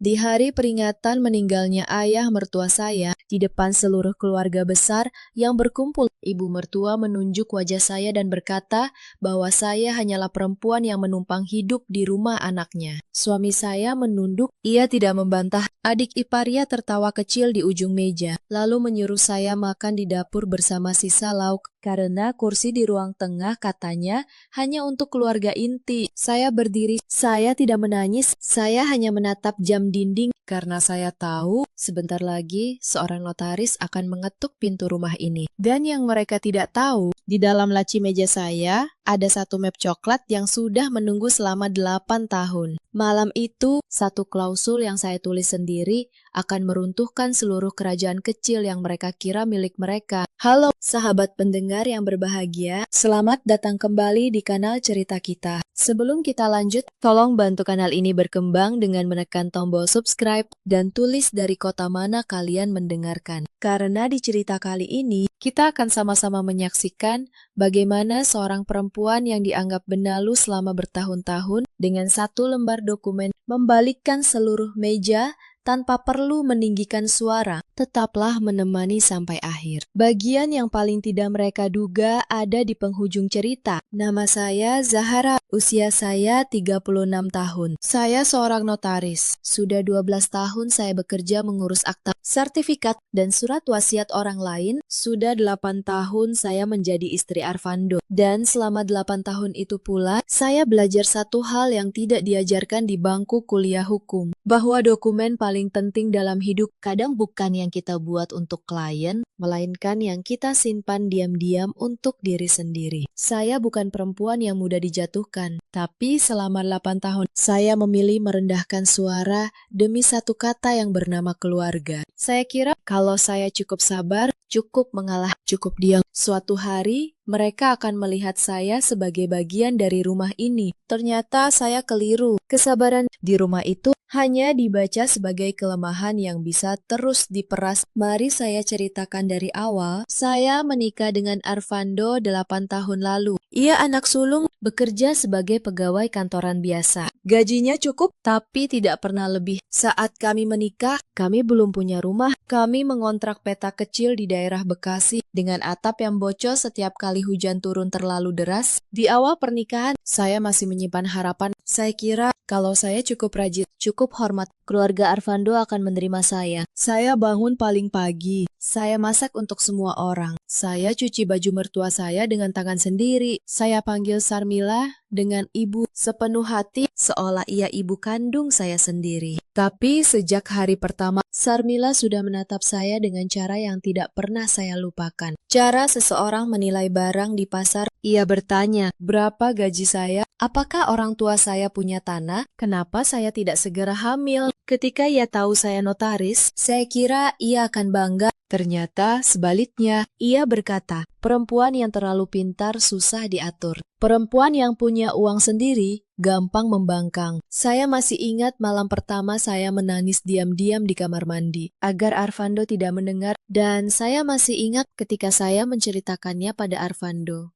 Di hari peringatan meninggalnya ayah mertua saya, di depan seluruh keluarga besar yang berkumpul, ibu mertua menunjuk wajah saya dan berkata bahwa saya hanyalah perempuan yang menumpang hidup di rumah anaknya. Suami saya menunduk, ia tidak membantah. Adik iparnya tertawa kecil di ujung meja, lalu menyuruh saya makan di dapur bersama sisa lauk. Karena kursi di ruang tengah katanya hanya untuk keluarga inti. Saya berdiri, saya tidak menangis, saya hanya menatap jam dinding karena saya tahu sebentar lagi seorang notaris akan mengetuk pintu rumah ini. Dan yang mereka tidak tahu, di dalam laci meja saya ada satu map coklat yang sudah menunggu selama 8 tahun. Malam itu, satu klausul yang saya tulis sendiri akan meruntuhkan seluruh kerajaan kecil yang mereka kira milik mereka. Halo, sahabat pendengar yang berbahagia. Selamat datang kembali di kanal Cerita Kita. Sebelum kita lanjut, tolong bantu kanal ini berkembang dengan menekan tombol subscribe dan tulis dari kota mana kalian mendengarkan. Karena di cerita kali ini, kita akan sama-sama menyaksikan bagaimana seorang perempuan yang dianggap benalu selama bertahun-tahun dengan satu lembar dokumen membalikkan seluruh meja tanpa perlu meninggikan suara, tetaplah menemani sampai akhir. Bagian yang paling tidak mereka duga ada di penghujung cerita. Nama saya Zahara, usia saya 36 tahun. Saya seorang notaris. Sudah 12 tahun saya bekerja mengurus akta, sertifikat, dan surat wasiat orang lain. Sudah 8 tahun saya menjadi istri Arvando. Dan selama 8 tahun itu pula, saya belajar satu hal yang tidak diajarkan di bangku kuliah hukum. Bahwa dokumen paling penting dalam hidup kadang bukan yang kita buat untuk klien, melainkan yang kita simpan diam-diam untuk diri sendiri. Saya bukan perempuan yang mudah dijatuhkan, tapi selama 8 tahun saya memilih merendahkan suara demi satu kata yang bernama keluarga. Saya kira kalau saya cukup sabar, cukup mengalah, cukup diam, suatu hari mereka akan melihat saya sebagai bagian dari rumah ini. Ternyata saya keliru. Kesabaran di rumah itu hanya dibaca sebagai kelemahan yang bisa terus diperas. Mari saya ceritakan dari awal. Saya menikah dengan Arvando 8 tahun lalu. Ia anak sulung, bekerja sebagai pegawai kantoran biasa. Gajinya cukup, tapi tidak pernah lebih. Saat kami menikah, kami belum punya rumah. Kami mengontrak petak kecil di daerah Bekasi dengan atap yang bocor setiap kali hujan turun terlalu deras. Di awal pernikahan, saya masih menyimpan harapan. Saya kira kalau saya cukup rajin, cukup hormat, keluarga Arvando akan menerima saya. Saya bangun paling pagi. Saya masak untuk semua orang. Saya cuci baju mertua saya dengan tangan sendiri. Saya panggil Sarmila dengan ibu sepenuh hati seolah ia ibu kandung saya sendiri. Tapi sejak hari pertama, Sarmila sudah menatap saya dengan cara yang tidak pernah saya lupakan. Cara seseorang menilai barang di pasar. Ia bertanya, berapa gaji saya? Apakah orang tua saya punya tanah? Kenapa saya tidak segera hamil? Ketika ia tahu saya notaris, saya kira ia akan bangga. Ternyata sebaliknya, ia berkata, perempuan yang terlalu pintar susah diatur. Perempuan yang punya uang sendiri gampang membangkang. Saya masih ingat malam pertama saya menangis diam-diam di kamar mandi agar Arvando tidak mendengar, dan saya masih ingat ketika saya menceritakannya pada Arvando.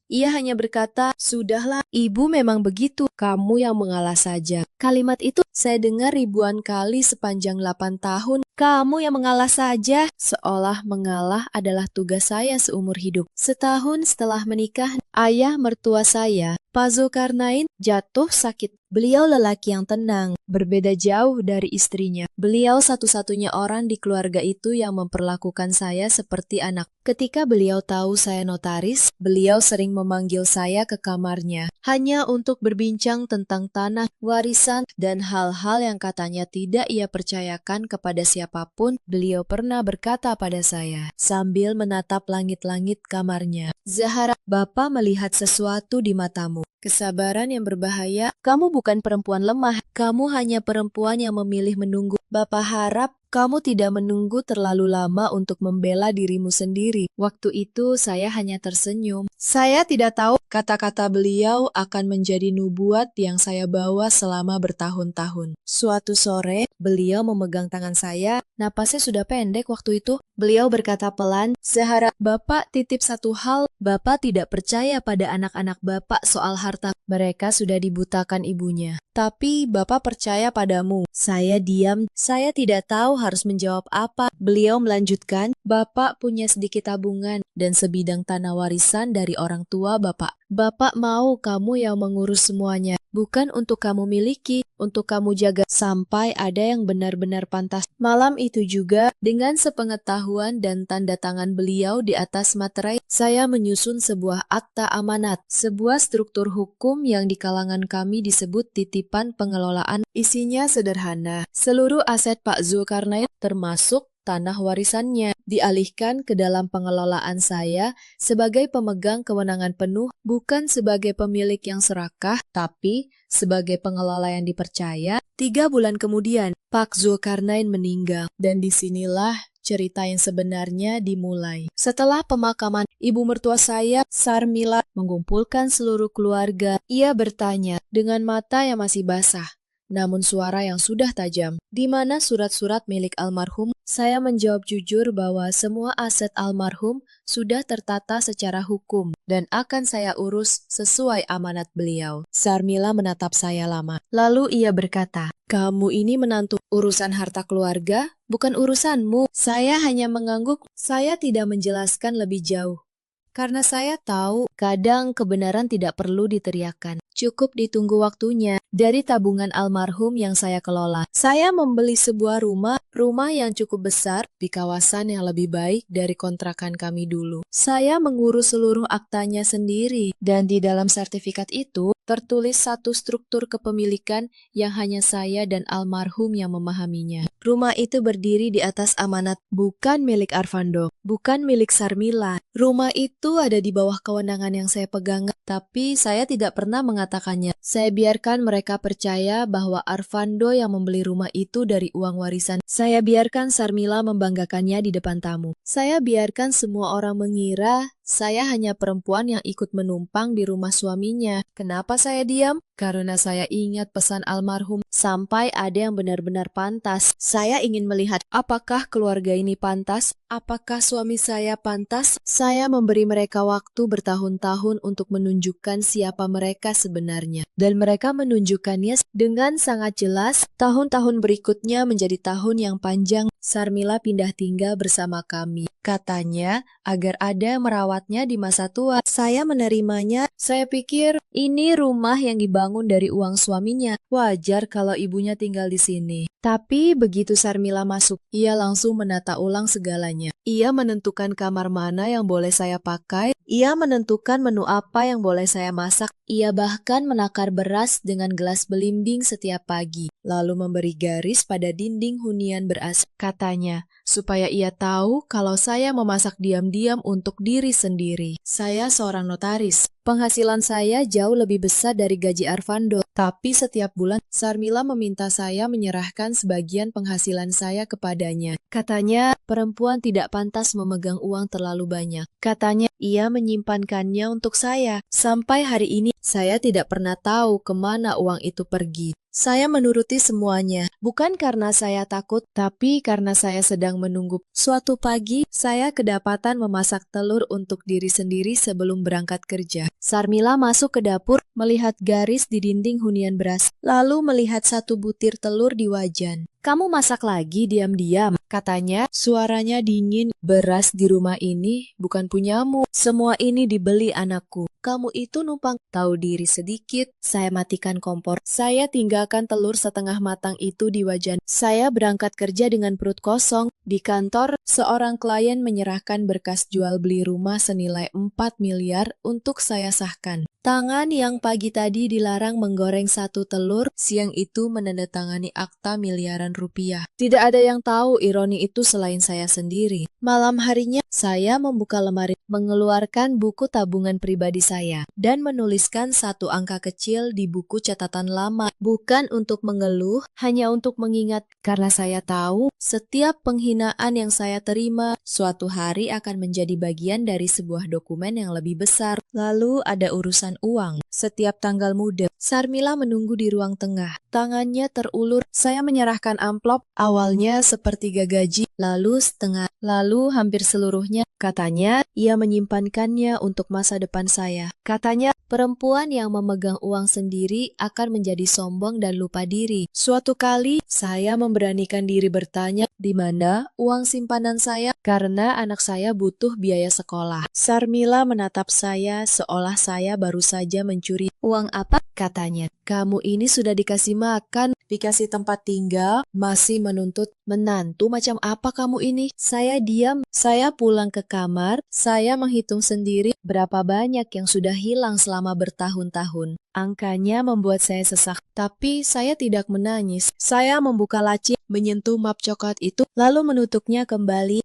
Ia hanya berkata, sudahlah, ibu memang begitu, kamu yang mengalah saja. Kalimat itu saya dengar ribuan kali sepanjang 8 tahun. Kamu yang mengalah saja, seolah mengalah adalah tugas saya seumur hidup. Setahun setelah menikah, ayah mertua saya, Pak Zulkarnain, jatuh sakit. Beliau lelaki yang tenang, berbeda jauh dari istrinya. Beliau satu-satunya orang di keluarga itu yang memperlakukan saya seperti anak. Ketika beliau tahu saya notaris, beliau sering memanggil saya ke kamarnya, hanya untuk berbincang tentang tanah, warisan, dan hal-hal yang katanya tidak ia percayakan kepada siapapun. Beliau pernah berkata pada saya, sambil menatap langit-langit kamarnya, Zahara, Bapak melihat sesuatu di matamu. Kesabaran yang berbahaya, kamu bukan perempuan lemah, kamu hanya perempuan yang memilih menunggu. Bapak harap Kamu tidak menunggu terlalu lama untuk membela dirimu sendiri. Waktu itu saya hanya tersenyum. Saya tidak tahu kata-kata beliau akan menjadi nubuat yang saya bawa selama bertahun-tahun. Suatu sore, beliau memegang tangan saya. Napasnya sudah pendek waktu itu. Beliau berkata pelan, "Zahra, Bapak titip satu hal. Bapak tidak percaya pada anak-anak Bapak soal harta. Mereka sudah dibutakan ibunya. Tapi Bapak percaya padamu." Saya diam, saya tidak tahu harus menjawab apa. Beliau melanjutkan, "Bapak punya sedikit tabungan dan sebidang tanah warisan dari orang tua Bapak. Bapak mau kamu yang mengurus semuanya, bukan untuk kamu miliki, untuk kamu jaga sampai ada yang benar-benar pantas." Malam itu juga, dengan sepengetahuan dan tanda tangan beliau di atas materai, saya menyusun sebuah akta amanat, sebuah struktur hukum yang di kalangan kami disebut titipan pengelolaan. Isinya sederhana, seluruh aset Pak Zulkarnain termasuk tanah warisannya dialihkan ke dalam pengelolaan saya sebagai pemegang kewenangan penuh, bukan sebagai pemilik yang serakah, tapi sebagai pengelola yang dipercaya. 3 bulan kemudian, Pak Zulkarnain meninggal, dan disinilah cerita yang sebenarnya dimulai. Setelah pemakaman ibu mertua saya, Sarmila mengumpulkan seluruh keluarga. Ia bertanya dengan mata yang masih basah, namun suara yang sudah tajam, "Di mana surat-surat milik almarhum?" Saya menjawab jujur bahwa semua aset almarhum sudah tertata secara hukum dan akan saya urus sesuai amanat beliau. Sarmila menatap saya lama. Lalu ia berkata, "Kamu ini menantu, urusan harta keluarga bukan urusanmu." Saya hanya mengangguk, saya tidak menjelaskan lebih jauh. Karena saya tahu kadang kebenaran tidak perlu diteriakkan. Cukup ditunggu waktunya. Dari tabungan almarhum yang saya kelola, saya membeli sebuah rumah yang cukup besar di kawasan yang lebih baik dari kontrakan kami dulu. Saya mengurus seluruh aktanya sendiri, dan di dalam sertifikat itu tertulis satu struktur kepemilikan yang hanya saya dan almarhum yang memahaminya. Rumah itu berdiri di atas amanat, bukan milik Arfando, bukan milik Sarmila. Rumah itu ada di bawah kewenangan yang saya pegang, tapi saya tidak pernah mengatakannya. Saya biarkan mereka percaya bahwa Arfando yang membeli rumah itu dari uang warisan. Saya biarkan Sarmila membanggakannya di depan tamu. Saya biarkan semua orang mengira saya hanya perempuan yang ikut menumpang di rumah suaminya. Kenapa saya diam? Karena saya ingat pesan almarhum, sampai ada yang benar-benar pantas. Saya ingin melihat apakah keluarga ini pantas, apakah suami saya pantas. Saya memberi mereka waktu bertahun-tahun untuk menunjukkan siapa mereka sebenarnya. Dan mereka menunjukkannya dengan sangat jelas. Tahun-tahun berikutnya menjadi tahun yang panjang. Sarmila pindah tinggal bersama kami. Katanya, agar ada yang merawatnya di masa tua. Saya menerimanya. Saya pikir, ini rumah yang dibangun dari uang suaminya. Wajar kalau ibunya tinggal di sini. Tapi begitu Sarmila masuk, ia langsung menata ulang segalanya. Ia menentukan kamar mana yang boleh saya pakai. Ia menentukan menu apa yang boleh saya masak. Ia bahkan menakar beras dengan gelas belimbing setiap pagi, lalu memberi garis pada dinding hunian beras. Katanya, supaya ia tahu kalau saya memasak diam-diam untuk diri sendiri. Saya seorang notaris. Penghasilan saya jauh lebih besar dari gaji Arfando, tapi setiap bulan Sarmila meminta saya menyerahkan sebagian penghasilan saya kepadanya. Katanya, perempuan tidak pantas memegang uang terlalu banyak. Katanya, ia menyimpankannya untuk saya. Sampai hari ini, saya tidak pernah tahu kemana uang itu pergi. Saya menuruti semuanya, bukan karena saya takut, tapi karena saya sedang menunggu. Suatu pagi, saya kedapatan memasak telur untuk diri sendiri sebelum berangkat kerja. Sarmila masuk ke dapur, melihat garis di dinding hunian beras, lalu melihat satu butir telur di wajan. "Kamu masak lagi diam-diam," katanya. Suaranya dingin. "Beras di rumah ini bukan punyamu. Semua ini dibeli anakku. Kamu itu numpang tahu diri sedikit." Saya matikan kompor. Saya tinggalkan telur setengah matang itu di wajan. Saya berangkat kerja dengan perut kosong. Di kantor, seorang klien menyerahkan berkas jual beli rumah senilai 4 miliar untuk saya sahkan. Tangan yang pagi tadi dilarang menggoreng satu telur, siang itu menandatangani akta miliaran rupiah. Tidak ada yang tahu ironi itu selain saya sendiri. Malam harinya, saya membuka lemari, mengeluarkan buku tabungan pribadi saya, dan menuliskan satu angka kecil di buku catatan lama. Bukan Bukan untuk mengeluh, hanya untuk mengingat, karena saya tahu setiap penghinaan yang saya terima suatu hari akan menjadi bagian dari sebuah dokumen yang lebih besar. Lalu ada urusan uang. Setiap tanggal muda, Sarmila menunggu di ruang tengah. Tangannya terulur, saya menyerahkan amplop, awalnya sepertiga gaji, lalu setengah, lalu hampir seluruhnya. Katanya, ia menyimpankannya untuk masa depan saya. Katanya, perempuan yang memegang uang sendiri akan menjadi sombong dan lupa diri. Suatu kali, saya memberanikan diri bertanya, di mana uang simpanan saya? Karena anak saya butuh biaya sekolah. Sarmila menatap saya seolah saya baru saja mencuri. Uang apa? Katanya. Kamu ini sudah dikasih makan, dikasih tempat tinggal, masih menuntut menantu macam apa kamu ini? Saya diam, saya pulang ke kamar, saya menghitung sendiri berapa banyak yang sudah hilang selama bertahun-tahun. Angkanya membuat saya sesak, tapi saya tidak menangis. Saya membuka laci, menyentuh map coklat itu, lalu menutupnya kembali.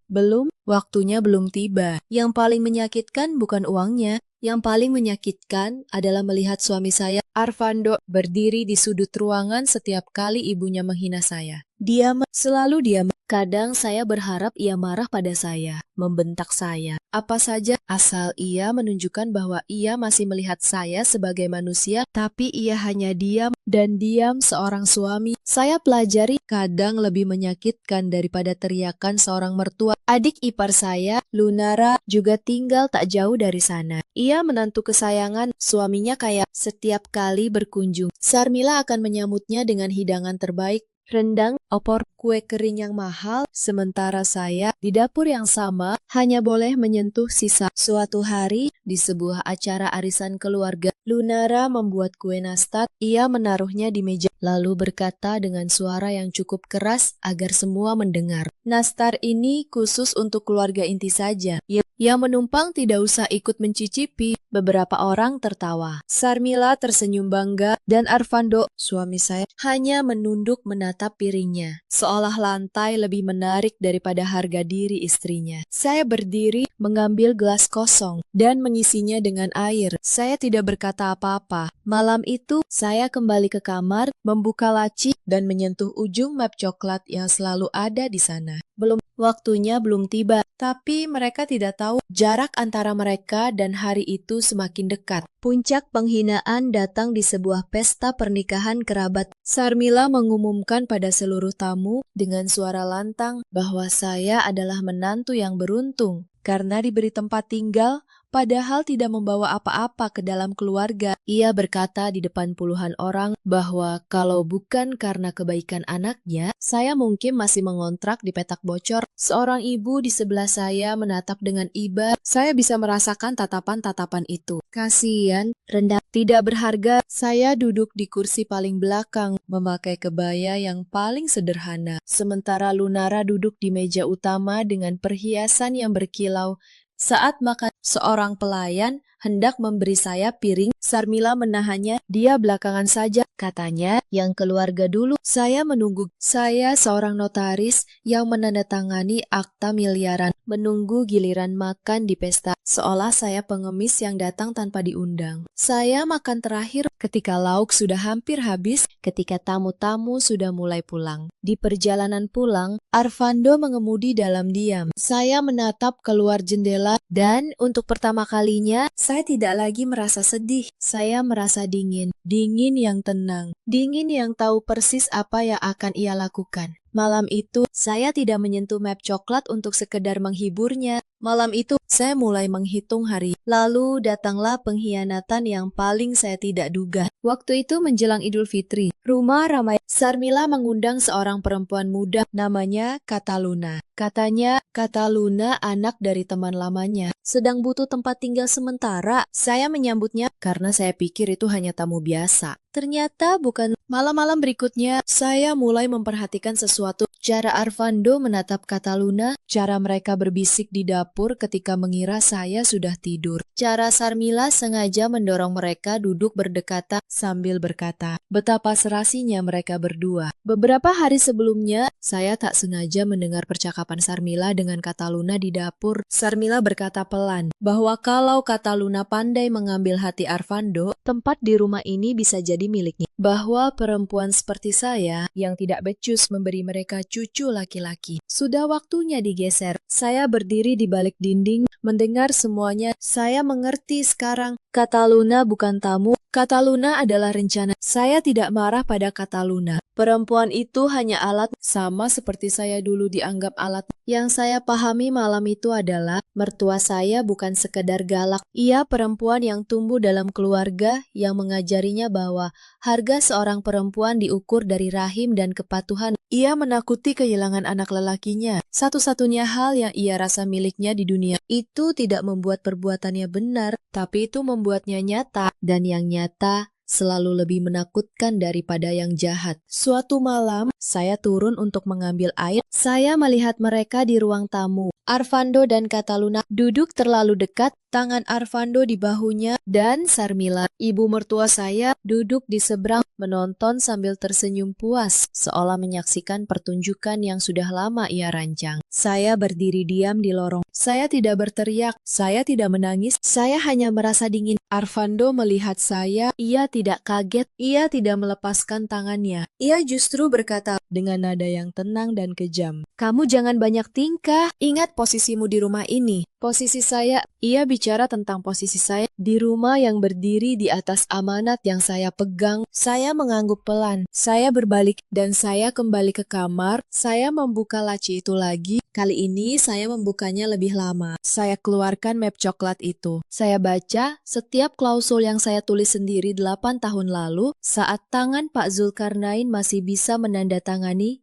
Waktunya belum tiba. Yang paling menyakitkan bukan uangnya. Yang paling menyakitkan adalah melihat suami saya, Arvando, berdiri di sudut ruangan setiap kali ibunya menghina saya. Selalu diam. Kadang saya berharap ia marah pada saya, membentak saya. Apa saja, asal ia menunjukkan bahwa ia masih melihat saya sebagai manusia, tapi ia hanya diam dan diam seorang suami. Saya pelajari kadang lebih menyakitkan daripada teriakan seorang mertua. Adik ipar saya, Lunara, juga tinggal tak jauh dari sana. Ia menantu kesayangan, suaminya kaya. Setiap kali berkunjung, Sarmila akan menyambutnya dengan hidangan terbaik. Rendang, opor, kue kering yang mahal, sementara saya di dapur yang sama hanya boleh menyentuh sisa. Suatu hari, di sebuah acara arisan keluarga, Lunara membuat kue nastar. Ia menaruhnya di meja, lalu berkata dengan suara yang cukup keras agar semua mendengar. Nastar ini khusus untuk keluarga inti saja. Yang menumpang tidak usah ikut mencicipi. Beberapa orang tertawa. Sarmila tersenyum bangga dan Arvando, suami saya, hanya menunduk menatap piringnya. Seolah lantai lebih menarik daripada harga diri istrinya. Saya berdiri, mengambil gelas kosong dan mengisinya dengan air. Saya tidak berkata apa-apa. Malam itu, saya kembali ke kamar, membuka laci dan menyentuh ujung map coklat yang selalu ada di sana. Waktunya belum tiba, tapi mereka tidak tahu jarak antara mereka dan hari itu semakin dekat. Puncak penghinaan datang di sebuah pesta pernikahan kerabat. Sarmila mengumumkan pada seluruh tamu dengan suara lantang bahwa saya adalah menantu yang beruntung karena diberi tempat tinggal, padahal tidak membawa apa-apa ke dalam keluarga. Ia berkata di depan puluhan orang bahwa kalau bukan karena kebaikan anaknya, saya mungkin masih mengontrak di petak bocor. Seorang ibu di sebelah saya menatap dengan iba. Saya bisa merasakan tatapan-tatapan itu. Kasihan, rendah, tidak berharga. Saya duduk di kursi paling belakang, memakai kebaya yang paling sederhana. Sementara Lunara duduk di meja utama dengan perhiasan yang berkilau. Saat makan, seorang pelayan hendak memberi saya piring. Sarmila menahannya. Dia belakangan saja, katanya, yang keluarga dulu. Saya menunggu. Saya seorang notaris yang menandatangani akta miliaran, menunggu giliran makan di pesta, seolah saya pengemis yang datang tanpa diundang. Saya makan terakhir ketika lauk sudah hampir habis, ketika tamu-tamu sudah mulai pulang. Di perjalanan pulang, Arvando mengemudi dalam diam. Saya menatap keluar jendela dan untuk pertama kalinya, saya tidak lagi merasa sedih. Saya merasa dingin. Dingin yang tenang. Dingin yang tahu persis apa yang akan ia lakukan. Malam itu, saya tidak menyentuh map coklat untuk sekedar menghiburnya. Malam itu, saya mulai menghitung hari. Lalu datanglah pengkhianatan yang paling saya tidak duga. Waktu itu menjelang Idul Fitri. Rumah ramai. Sarmila mengundang seorang perempuan muda, namanya Kataluna. Katanya, Kataluna anak dari teman lamanya, sedang butuh tempat tinggal sementara. Saya menyambutnya karena saya pikir itu hanya tamu biasa. Ternyata bukan. Malam-malam berikutnya, saya mulai memperhatikan sesuatu. Cara Arvando menatap Kataluna, cara mereka berbisik di dapur ketika mengira saya sudah tidur. Cara Sarmila sengaja mendorong mereka duduk berdekatan sambil berkata, betapa serasinya mereka berdua. Beberapa hari sebelumnya, saya tak sengaja mendengar percakapan hadapan Sarmila dengan kata Luna di dapur. Sarmila berkata pelan bahwa kalau kata Luna pandai mengambil hati Arvando, tempat di rumah ini bisa jadi miliknya. Bahwa perempuan seperti saya yang tidak becus memberi mereka cucu laki-laki. Sudah waktunya digeser. Saya berdiri di balik dinding, mendengar semuanya. Saya mengerti sekarang. Kata Luna bukan tamu. Kata Luna adalah rencana. Saya tidak marah pada kata Luna. Perempuan itu hanya alat, sama seperti saya dulu dianggap alat. Yang saya pahami malam itu adalah, mertua saya bukan sekedar galak. Ia perempuan yang tumbuh dalam keluarga yang mengajarinya bahwa harga seorang perempuan diukur dari rahim dan kepatuhan. Ia menakuti kehilangan anak lelakinya. Satu-satunya hal yang ia rasa miliknya di dunia itu tidak membuat perbuatannya benar, tapi itu membuatnya nyata. Dan yang nyata selalu lebih menakutkan daripada yang jahat. Suatu malam, saya turun untuk mengambil air. Saya melihat mereka di ruang tamu. Arvando dan Kataluna duduk terlalu dekat, tangan Arvando di bahunya, dan Sarmila, ibu mertua saya, duduk di seberang, menonton sambil tersenyum puas, seolah menyaksikan pertunjukan yang sudah lama ia rancang. Saya berdiri diam di lorong. Saya tidak berteriak, saya tidak menangis, saya hanya merasa dingin. Arvando melihat saya, ia tidak kaget, ia tidak melepaskan tangannya. Ia justru berkata dengan nada yang tenang dan kejam, "Kamu jangan banyak tingkah, ingat posisimu di rumah ini." Posisi saya, ia bicara tentang posisi saya di rumah yang berdiri di atas amanat yang saya pegang. Saya mengangguk pelan, saya berbalik dan saya kembali ke kamar. Saya membuka laci itu lagi. Kali ini saya membukanya lebih lama. Saya keluarkan map coklat itu. Saya baca setiap klausul yang saya tulis sendiri 8 tahun lalu saat tangan Pak Zulkarnain masih bisa menandatangani.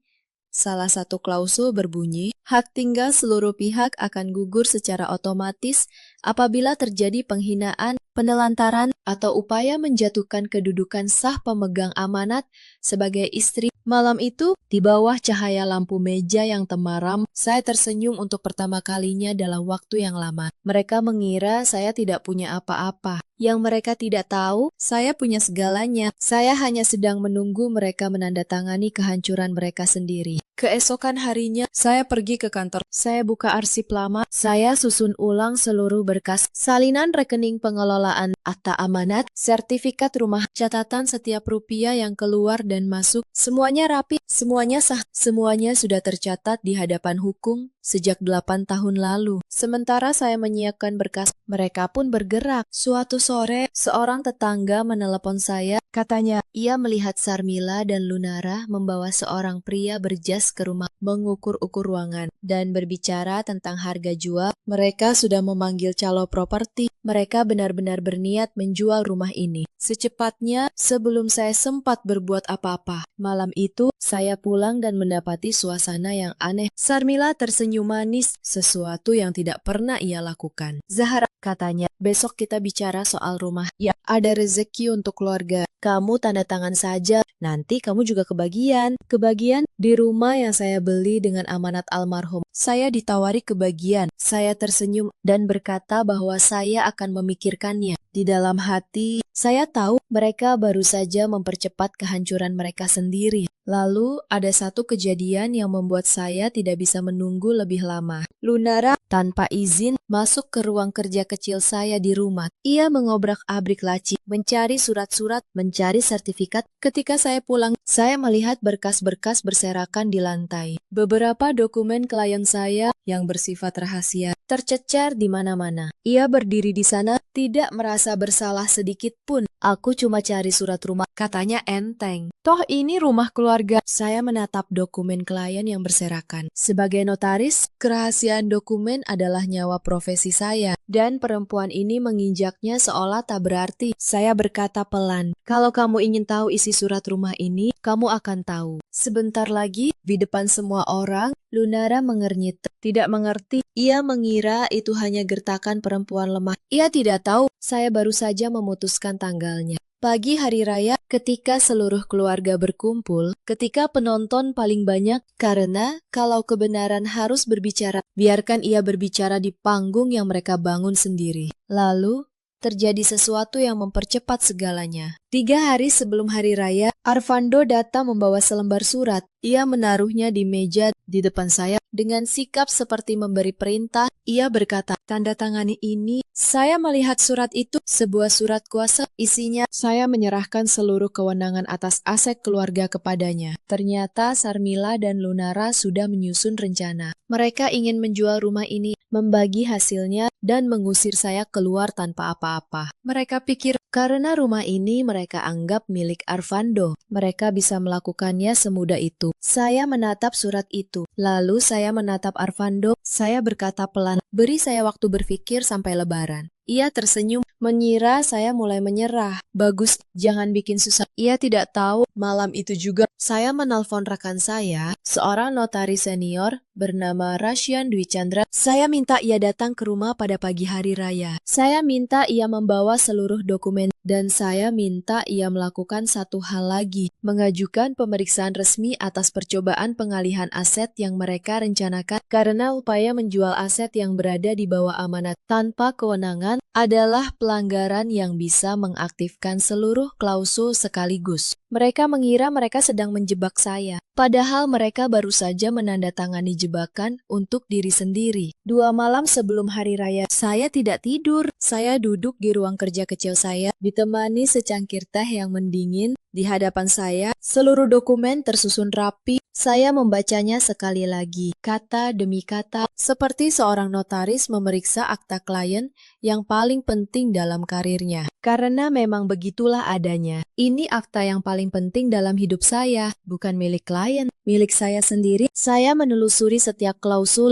Salah satu klausul berbunyi, hak tinggal seluruh pihak akan gugur secara otomatis apabila terjadi penghinaan, penelantaran, atau upaya menjatuhkan kedudukan sah pemegang amanat sebagai istri. Malam itu, di bawah cahaya lampu meja yang temaram, saya tersenyum untuk pertama kalinya dalam waktu yang lama. Mereka mengira saya tidak punya apa-apa. Yang mereka tidak tahu, saya punya segalanya. Saya hanya sedang menunggu mereka menandatangani kehancuran mereka sendiri. Keesokan harinya, saya pergi ke kantor. Saya buka arsip lama. Saya susun ulang seluruh berkas, salinan rekening pengelolaan, akta amanat, sertifikat rumah, catatan setiap rupiah yang keluar dan masuk. Semuanya rapi, semuanya sah, semuanya sudah tercatat di hadapan hukum sejak 8 tahun lalu. Sementara saya menyiapkan berkas, mereka pun bergerak. Suatu sore, seorang tetangga menelepon saya. Katanya, ia melihat Sarmila dan Lunara membawa seorang pria berjas ke rumah, mengukur-ukur ruangan, dan berbicara tentang harga jual. Mereka sudah memanggil calo properti. Mereka benar-benar berniat menjual rumah ini secepatnya sebelum saya sempat berbuat apa-apa. Malam itu, saya pulang dan mendapati suasana yang aneh. Sarmila tersenyum manis, sesuatu yang tidak pernah ia lakukan. "Zahra," katanya, "besok kita bicara soal rumah. Ya, ada rezeki untuk keluarga. Kamu tanda tangan saja, nanti kamu juga kebagian. Kebagian di rumah yang saya beli dengan amanat almarhum. Saya ditawari kebagian." Saya tersenyum dan berkata bahwa saya akan memikirkannya. Di dalam hati, saya tahu mereka baru saja mempercepat kehancuran mereka sendiri. Lalu, ada satu kejadian yang membuat saya tidak bisa menunggu lebih lama. Lunara, tanpa izin, masuk ke ruang kerja kecil saya di rumah. Ia mengobrak-abrik laci, mencari surat-surat, mencari sertifikat. Ketika saya pulang, saya melihat berkas-berkas berserakan di lantai. Beberapa dokumen klien saya yang bersifat rahasia tercecer di mana-mana. Ia berdiri di sana, tidak merasa bersalah sedikit pun. "Aku cuma cari surat rumah," katanya enteng. "Toh ini rumah keluarga." Saya menatap dokumen klien yang berserakan. Sebagai notaris, kerahasiaan dokumen adalah nyawa profesi saya, dan perempuan ini menginjaknya seolah tak berarti. Saya berkata pelan, "Kalau kamu ingin tahu isi surat rumah ini, kamu akan tahu." Sebentar lagi, di depan semua orang, Lunara mengernyit. Tidak mengerti, ia mengira itu hanya gertakan perempuan lemah. Ia tidak tahu, saya baru saja memutuskan tanggalnya. Pagi hari raya, ketika seluruh keluarga berkumpul, ketika penonton paling banyak, karena kalau kebenaran harus berbicara, biarkan ia berbicara di panggung yang mereka bangun sendiri. Lalu, terjadi sesuatu yang mempercepat segalanya. 3 hari sebelum hari raya, Arvando datang membawa selembar surat. Ia menaruhnya di meja di depan saya. Dengan sikap seperti memberi perintah, ia berkata, "Tanda tangani ini." Saya melihat surat itu, sebuah surat kuasa. Isinya, saya menyerahkan seluruh kewenangan atas aset keluarga kepadanya. Ternyata Sarmila dan Lunara sudah menyusun rencana. Mereka ingin menjual rumah ini, membagi hasilnya, dan mengusir saya keluar tanpa apa-apa. Mereka pikir, karena rumah ini mereka anggap milik Arvando, mereka bisa melakukannya semudah itu. Saya menatap surat itu. Lalu saya menatap Arvando. Saya berkata pelan, "Beri saya waktu berpikir sampai Lebaran." Ia tersenyum, mengira saya mulai menyerah. "Bagus, jangan bikin susah." Ia tidak tahu, malam itu juga saya menelpon rekan saya, seorang notaris senior bernama Rasyan Dwi Chandra. Saya minta ia datang ke rumah pada pagi hari raya. Saya minta ia membawa seluruh dokumen, dan saya minta ia melakukan satu hal lagi, mengajukan pemeriksaan resmi atas percobaan pengalihan aset yang mereka rencanakan karena upaya menjual aset yang berada di bawah amanat tanpa kewenangan adalah pelanggaran yang bisa mengaktifkan seluruh klausul sekaligus. Mereka mengira mereka sedang menjebak saya, padahal mereka baru saja menandatangani jebakan untuk diri sendiri. 2 malam sebelum hari raya, saya tidak tidur. Saya duduk di ruang kerja kecil saya, ditemani secangkir teh yang mendingin. Di hadapan saya, seluruh dokumen tersusun rapi. Saya membacanya sekali lagi, kata demi kata, seperti seorang notaris memeriksa akta klien yang paling penting dalam karirnya. Karena memang begitulah adanya. Ini akta yang paling penting dalam hidup saya, bukan milik klien, milik saya sendiri. Saya menelusuri setiap klausul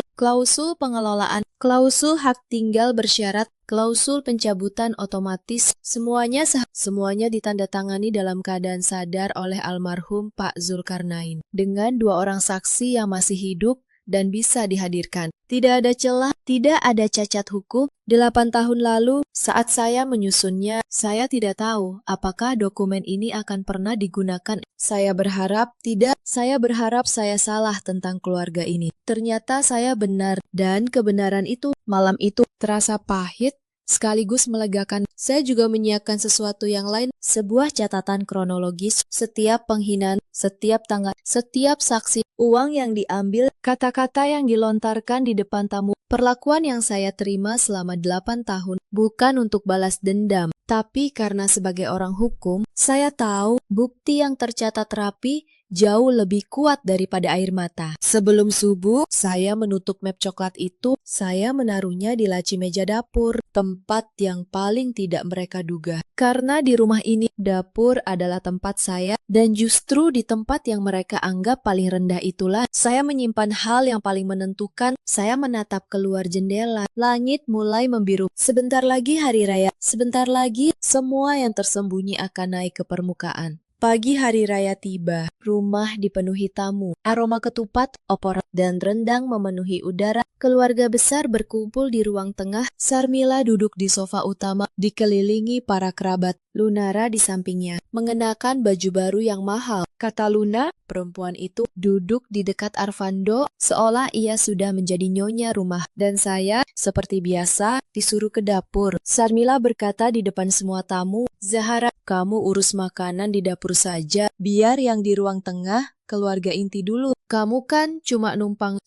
pengelolaan, klausul hak tinggal bersyarat, klausul pencabutan otomatis, semuanya ditandatangani dalam keadaan sadar oleh almarhum Pak Zulkarnain, dengan 2 orang saksi yang masih hidup dan bisa dihadirkan. Tidak ada celah, tidak ada cacat hukum. 8 tahun lalu, saat saya menyusunnya, saya tidak tahu apakah dokumen ini akan pernah digunakan. Saya berharap tidak, saya berharap saya salah tentang keluarga ini. Ternyata saya benar, dan kebenaran itu, malam itu, terasa pahit, sekaligus melegakan. Saya juga menyiapkan sesuatu yang lain, sebuah catatan kronologis, setiap penghinaan, setiap tanggal, setiap saksi, uang yang diambil, kata-kata yang dilontarkan di depan tamu, perlakuan yang saya terima selama 8 tahun, bukan untuk balas dendam, tapi karena sebagai orang hukum, saya tahu bukti yang tercatat rapi jauh lebih kuat daripada air mata. Sebelum subuh, saya menutup map coklat itu, saya menaruhnya di laci meja dapur, tempat yang paling tidak mereka duga. Karena di rumah ini, dapur adalah tempat saya, dan justru di tempat yang mereka anggap paling rendah itulah, saya menyimpan hal yang paling menentukan. Saya menatap keluar jendela, langit mulai membiru. Sebentar lagi hari raya, sebentar lagi semua yang tersembunyi akan naik ke permukaan. Pagi hari raya tiba, rumah dipenuhi tamu, aroma ketupat, opor, dan rendang memenuhi udara. Keluarga besar berkumpul di ruang tengah, Sarmila duduk di sofa utama, dikelilingi para kerabat. Lunara di sampingnya, mengenakan baju baru yang mahal. Kata Luna, perempuan itu duduk di dekat Arvando, seolah ia sudah menjadi nyonya rumah. Dan saya, seperti biasa, disuruh ke dapur. Sarmila berkata di depan semua tamu, "Zahara, kamu urus makanan di dapur saja, biar yang di ruang tengah, keluarga inti dulu. Kamu kan cuma numpang.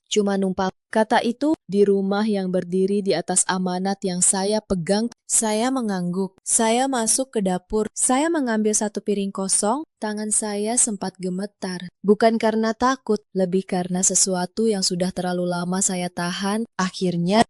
Kata itu di rumah yang berdiri di atas amanat yang saya pegang. Saya mengangguk. Saya masuk ke dapur. Saya mengambil satu piring kosong. Tangan saya sempat gemetar. Bukan karena takut, lebih karena sesuatu yang sudah terlalu lama saya tahan. Akhirnya,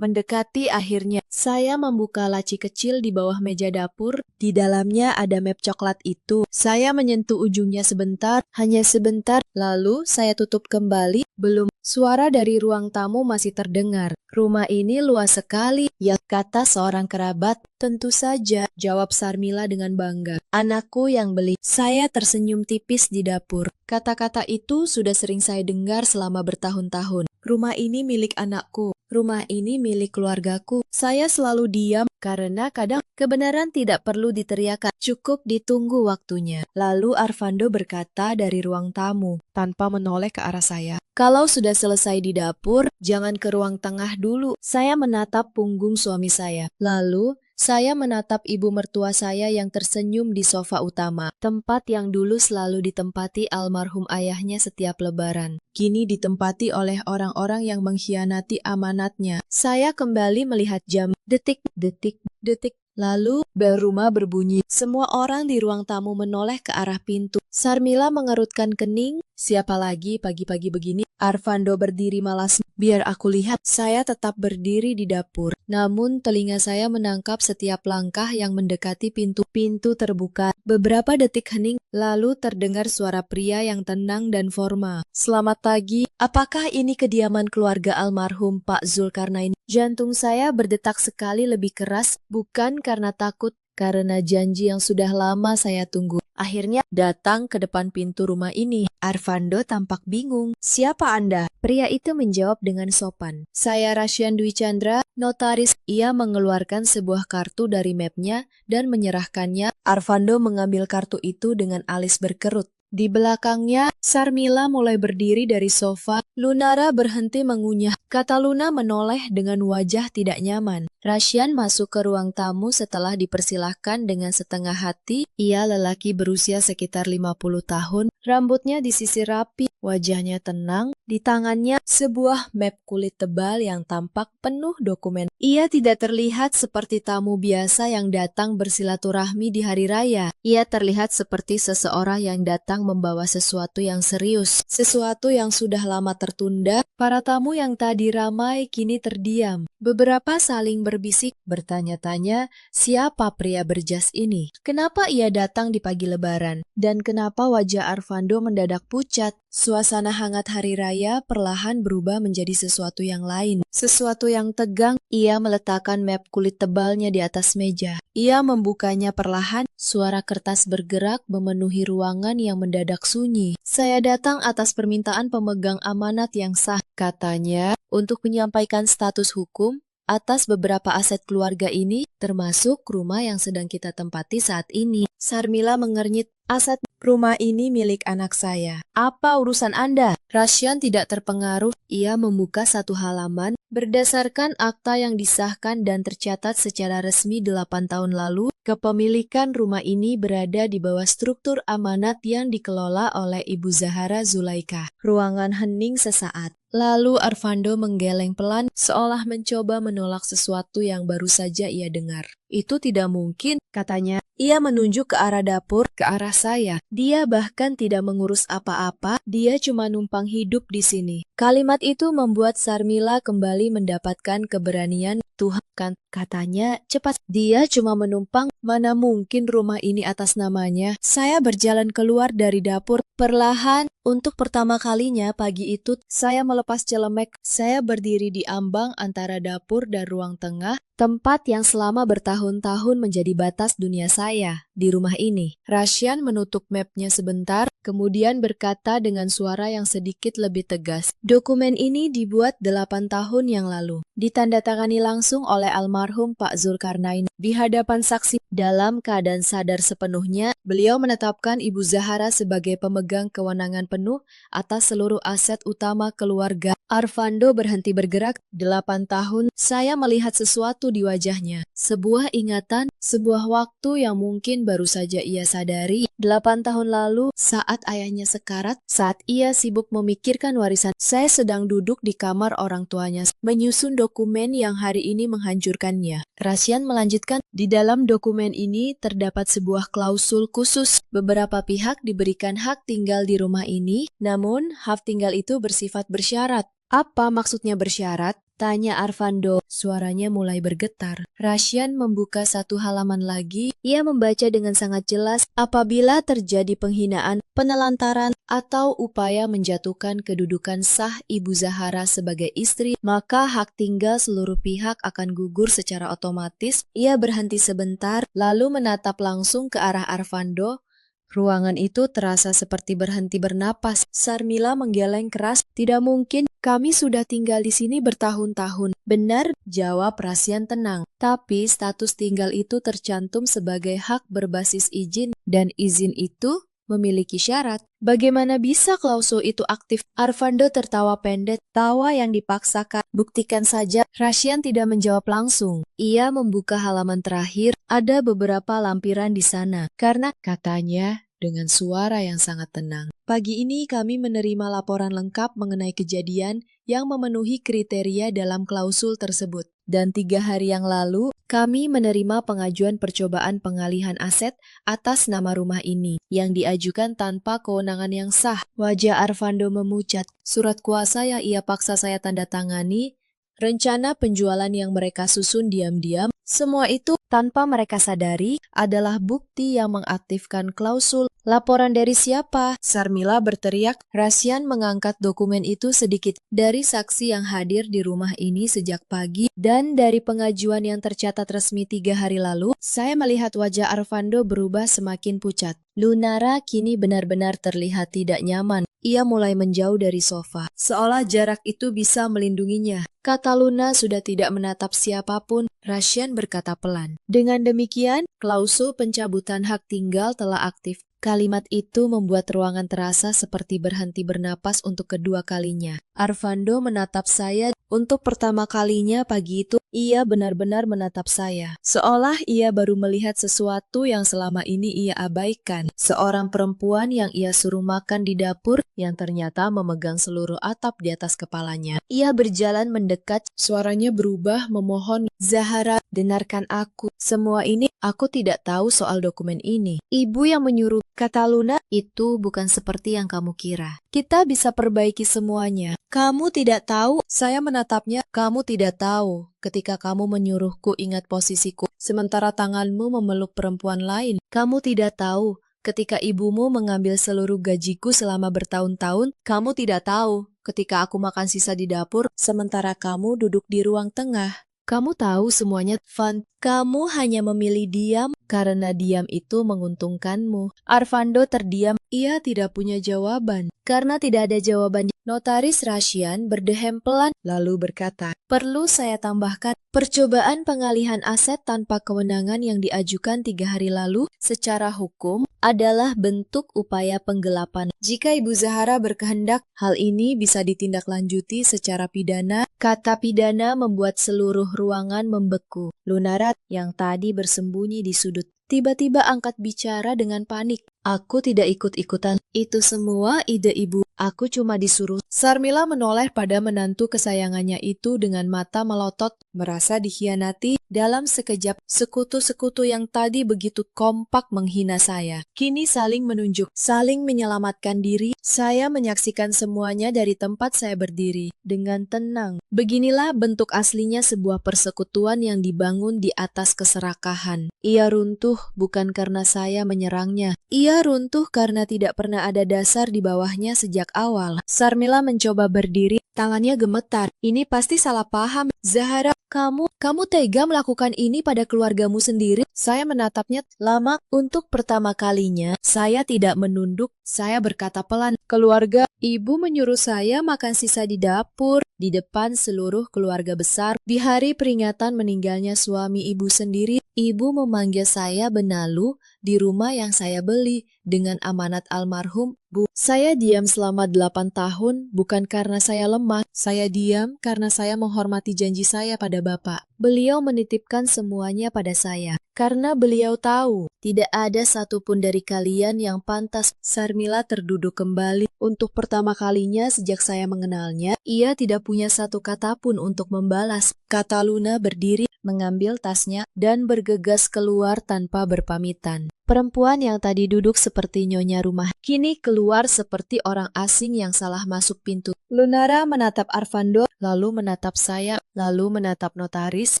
mendekati akhirnya. Saya membuka laci kecil di bawah meja dapur. Di dalamnya ada map coklat itu. Saya menyentuh ujungnya sebentar, hanya sebentar. Lalu saya tutup kembali. Belum. Suara dari ruang tamu masih terdengar. "Rumah ini luas sekali," ya, kata seorang kerabat. "Tentu saja," jawab Sarmila dengan bangga. "Anakku yang beli." Saya tersenyum tipis di dapur. Kata-kata itu sudah sering saya dengar selama bertahun-tahun. Rumah ini milik anakku. Rumah ini milik keluargaku. Saya selalu diam karena kadang kebenaran tidak perlu diteriakan, cukup ditunggu waktunya. Lalu Arvando berkata dari ruang tamu, tanpa menoleh ke arah saya, "Kalau sudah selesai di dapur, jangan ke ruang tengah dulu." Saya menatap punggung suami saya. Lalu Saya menatap ibu mertua saya yang tersenyum di sofa utama, tempat yang dulu selalu ditempati almarhum ayahnya setiap lebaran. Kini ditempati oleh orang-orang yang mengkhianati amanatnya. Saya kembali melihat jam. Detik, detik, detik. Lalu, bel rumah berbunyi. Semua orang di ruang tamu menoleh ke arah pintu. Sarmila mengerutkan kening. Siapa lagi pagi-pagi begini? Arvando berdiri malas. Biar aku lihat. Saya tetap berdiri di dapur. Namun, telinga saya menangkap setiap langkah yang mendekati pintu. Pintu terbuka. Beberapa detik hening. Lalu terdengar suara pria yang tenang dan formal. Selamat pagi. Apakah ini kediaman keluarga almarhum Pak Zulkarnain? Jantung saya berdetak sekali lebih keras, bukan karena takut, karena janji yang sudah lama saya tunggu. Akhirnya datang ke depan pintu rumah ini. Arvando tampak bingung. Siapa Anda? Pria itu menjawab dengan sopan. Saya Rasyan Dwi Chandra, notaris. Ia mengeluarkan sebuah kartu dari mapnya dan menyerahkannya. Arvando mengambil kartu itu dengan alis berkerut. Di belakangnya, Sarmila mulai berdiri dari sofa. Lunara berhenti mengunyah. Kata Luna menoleh dengan wajah tidak nyaman. Rasyan masuk ke ruang tamu setelah dipersilahkan dengan setengah hati. Ia lelaki berusia sekitar 50 tahun. Rambutnya disisir rapi, wajahnya tenang. Di tangannya sebuah map kulit tebal yang tampak penuh dokumen. Ia tidak terlihat seperti tamu biasa yang datang bersilaturahmi di hari raya. Ia terlihat seperti seseorang yang datang membawa sesuatu yang serius, sesuatu yang sudah lama tertunda. Para tamu yang tadi ramai kini terdiam. Beberapa saling berbisik, bertanya-tanya, siapa pria berjas ini? Kenapa ia datang di pagi lebaran? Dan kenapa wajah Arvando mendadak pucat? Suasana hangat hari raya perlahan berubah menjadi sesuatu yang lain. Sesuatu yang tegang. Ia meletakkan map kulit tebalnya di atas meja. Ia membukanya perlahan. Suara kertas bergerak memenuhi ruangan yang mendadak sunyi. Saya datang atas permintaan pemegang amanat yang sah, katanya, untuk menyampaikan status hukum atas beberapa aset keluarga ini, termasuk rumah yang sedang kita tempati saat ini. Sarmila mengernyit, aset rumah ini milik anak saya. Apa urusan Anda? Rasyan tidak terpengaruh. Ia membuka satu halaman. Berdasarkan akta yang disahkan dan tercatat secara resmi 8 tahun lalu, kepemilikan rumah ini berada di bawah struktur amanat yang dikelola oleh Ibu Zahara Zulaikha. Ruangan hening sesaat. Lalu Arvando menggeleng pelan, seolah mencoba menolak sesuatu yang baru saja ia dengar. Itu tidak mungkin, katanya. Ia menunjuk ke arah dapur, ke arah saya. Dia bahkan tidak mengurus apa-apa, dia cuma numpang hidup di sini. Kalimat itu membuat Sarmila kembali mendapatkan keberanian. Tuhan, katanya, cepat. Dia cuma menumpang, mana mungkin rumah ini atas namanya. Saya berjalan keluar dari dapur, perlahan. Untuk pertama kalinya pagi itu, saya melepas celemek. Saya berdiri di ambang antara dapur dan ruang tengah, tempat yang selama bertahun-tahun menjadi batas dunia saya di rumah ini. Rasyan menutup mapnya sebentar, kemudian berkata dengan suara yang sedikit lebih tegas. Dokumen ini dibuat 8 tahun yang lalu. Ditandatangani langsung oleh almarhum Pak Zulkarnain. Di hadapan saksi, dalam keadaan sadar sepenuhnya, beliau menetapkan Ibu Zahara sebagai pemegang kewenangan penuh atas seluruh aset utama keluarga. Arvando berhenti bergerak. 8 tahun, saya melihat sesuatu di wajahnya. Sebuah ingatan, sebuah waktu yang mungkin baru saja ia sadari. 8 tahun lalu, saat ayahnya sekarat, saat ia sibuk memikirkan warisan, saya sedang duduk di kamar orang tuanya, menyusun dokumen yang hari ini menghancurkannya. Rasyan melanjutkan, di dalam dokumen ini terdapat sebuah klausul khusus. Beberapa pihak diberikan hak tinggal di rumah ini, namun hak tinggal itu bersifat bersyarat. Apa maksudnya bersyarat? Tanya Arvando. Suaranya mulai bergetar. Rasyan membuka satu halaman lagi. Ia membaca dengan sangat jelas, apabila terjadi penghinaan, penelantaran, atau upaya menjatuhkan kedudukan sah Ibu Zahara sebagai istri, maka hak tinggal seluruh pihak akan gugur secara otomatis. Ia berhenti sebentar, lalu menatap langsung ke arah Arvando. Ruangan itu terasa seperti berhenti bernapas. Sarmila menggeleng keras. Tidak mungkin, kami sudah tinggal di sini bertahun-tahun. Benar, jawab Rasyan tenang. Tapi status tinggal itu tercantum sebagai hak berbasis izin, dan izin itu memiliki syarat. Bagaimana bisa klausul itu aktif? Arvando tertawa pendek, tawa yang dipaksakan. Buktikan saja. Rasyan tidak menjawab langsung. Ia membuka halaman terakhir, ada beberapa lampiran di sana. Karena, katanya, dengan suara yang sangat tenang. Pagi ini kami menerima laporan lengkap mengenai kejadian yang memenuhi kriteria dalam klausul tersebut. Dan 3 hari yang lalu, kami menerima pengajuan percobaan pengalihan aset atas nama rumah ini, yang diajukan tanpa kewenangan yang sah. Wajah Arvando memucat. Surat kuasa yang ia paksa saya tanda tangani, rencana penjualan yang mereka susun diam-diam, semua itu tanpa mereka sadari adalah bukti yang mengaktifkan klausul. Laporan dari siapa? Sarmila berteriak. Rasyan mengangkat dokumen itu sedikit. Dari saksi yang hadir di rumah ini sejak pagi dan dari pengajuan yang tercatat resmi 3 hari lalu, saya melihat wajah Arvando berubah semakin pucat. Lunara kini benar-benar terlihat tidak nyaman. Ia mulai menjauh dari sofa, seolah jarak itu bisa melindunginya. Kata Luna sudah tidak menatap siapapun. Rasyan berkata pelan. Dengan demikian, klausul pencabutan hak tinggal telah aktif. Kalimat itu membuat ruangan terasa seperti berhenti bernapas untuk kedua kalinya. Arvando menatap saya. Untuk pertama kalinya pagi itu, ia benar-benar menatap saya. Seolah ia baru melihat sesuatu yang selama ini ia abaikan. Seorang perempuan yang ia suruh makan di dapur yang ternyata memegang seluruh atap di atas kepalanya. Ia berjalan mendekat, suaranya berubah memohon, Zahara, dengarkan aku. Semua ini, aku tidak tahu soal dokumen ini. Ibu yang menyuruh, kata Luna, itu bukan seperti yang kamu kira. Kita bisa perbaiki semuanya. Kamu tidak tahu, saya menatapnya. Kamu tidak tahu, ketika kamu menyuruhku ingat posisiku, sementara tanganmu memeluk perempuan lain. Kamu tidak tahu, ketika ibumu mengambil seluruh gajiku selama bertahun-tahun. Kamu tidak tahu, ketika aku makan sisa di dapur, sementara kamu duduk di ruang tengah. Kamu tahu semuanya, Van. Kamu hanya memilih diam karena diam itu menguntungkanmu. Arvando terdiam. Ia tidak punya jawaban. Karena tidak ada jawaban, Notaris Rasyan berdehem pelan lalu berkata, perlu saya tambahkan, percobaan pengalihan aset tanpa kewenangan yang diajukan 3 hari lalu secara hukum adalah bentuk upaya penggelapan. Jika Ibu Zahara berkehendak, hal ini bisa ditindaklanjuti secara pidana. Kata pidana membuat seluruh ruangan membeku. Lunara yang tadi bersembunyi di sudut tiba-tiba angkat bicara dengan panik. Aku tidak ikut-ikutan. Itu semua ide ibu. Aku cuma disuruh. Sarmila menoleh pada menantu kesayangannya itu dengan mata melotot, merasa dikhianati. Dalam sekejap, sekutu-sekutu yang tadi begitu kompak menghina saya, kini saling menunjuk, saling menyelamatkan diri. Saya menyaksikan semuanya dari tempat saya berdiri, dengan tenang. Beginilah bentuk aslinya sebuah persekutuan yang dibangun di atas keserakahan. Ia runtuh bukan karena saya menyerangnya. Ia runtuh karena tidak pernah ada dasar di bawahnya sejak awal. Sarmila mencoba berdiri, tangannya gemetar. Ini pasti salah paham. Zahara, kamu tega melakukan ini pada keluargamu sendiri? Saya menatapnya lama. Untuk pertama kalinya, saya tidak menunduk. Saya berkata pelan, keluarga, ibu menyuruh saya makan sisa di dapur, di depan seluruh keluarga besar. Di hari peringatan meninggalnya suami ibu sendiri, ibu memanggil saya benalu di rumah yang saya beli dengan amanat almarhum. Bu, saya diam selama 8 tahun bukan karena saya lemah. Saya diam karena saya menghormati janji saya pada Bapak. Beliau menitipkan semuanya pada saya. Karena beliau tahu, tidak ada satupun dari kalian yang pantas. Sarmila terduduk kembali. Untuk pertama kalinya sejak saya mengenalnya, ia tidak punya satu kata pun untuk membalas. Kata Luna berdiri, mengambil tasnya, dan bergegas keluar tanpa berpamitan. Perempuan yang tadi duduk seperti nyonya rumah, kini keluar seperti orang asing yang salah masuk pintu. Lunara menatap Arvando, lalu menatap saya, lalu menatap notaris,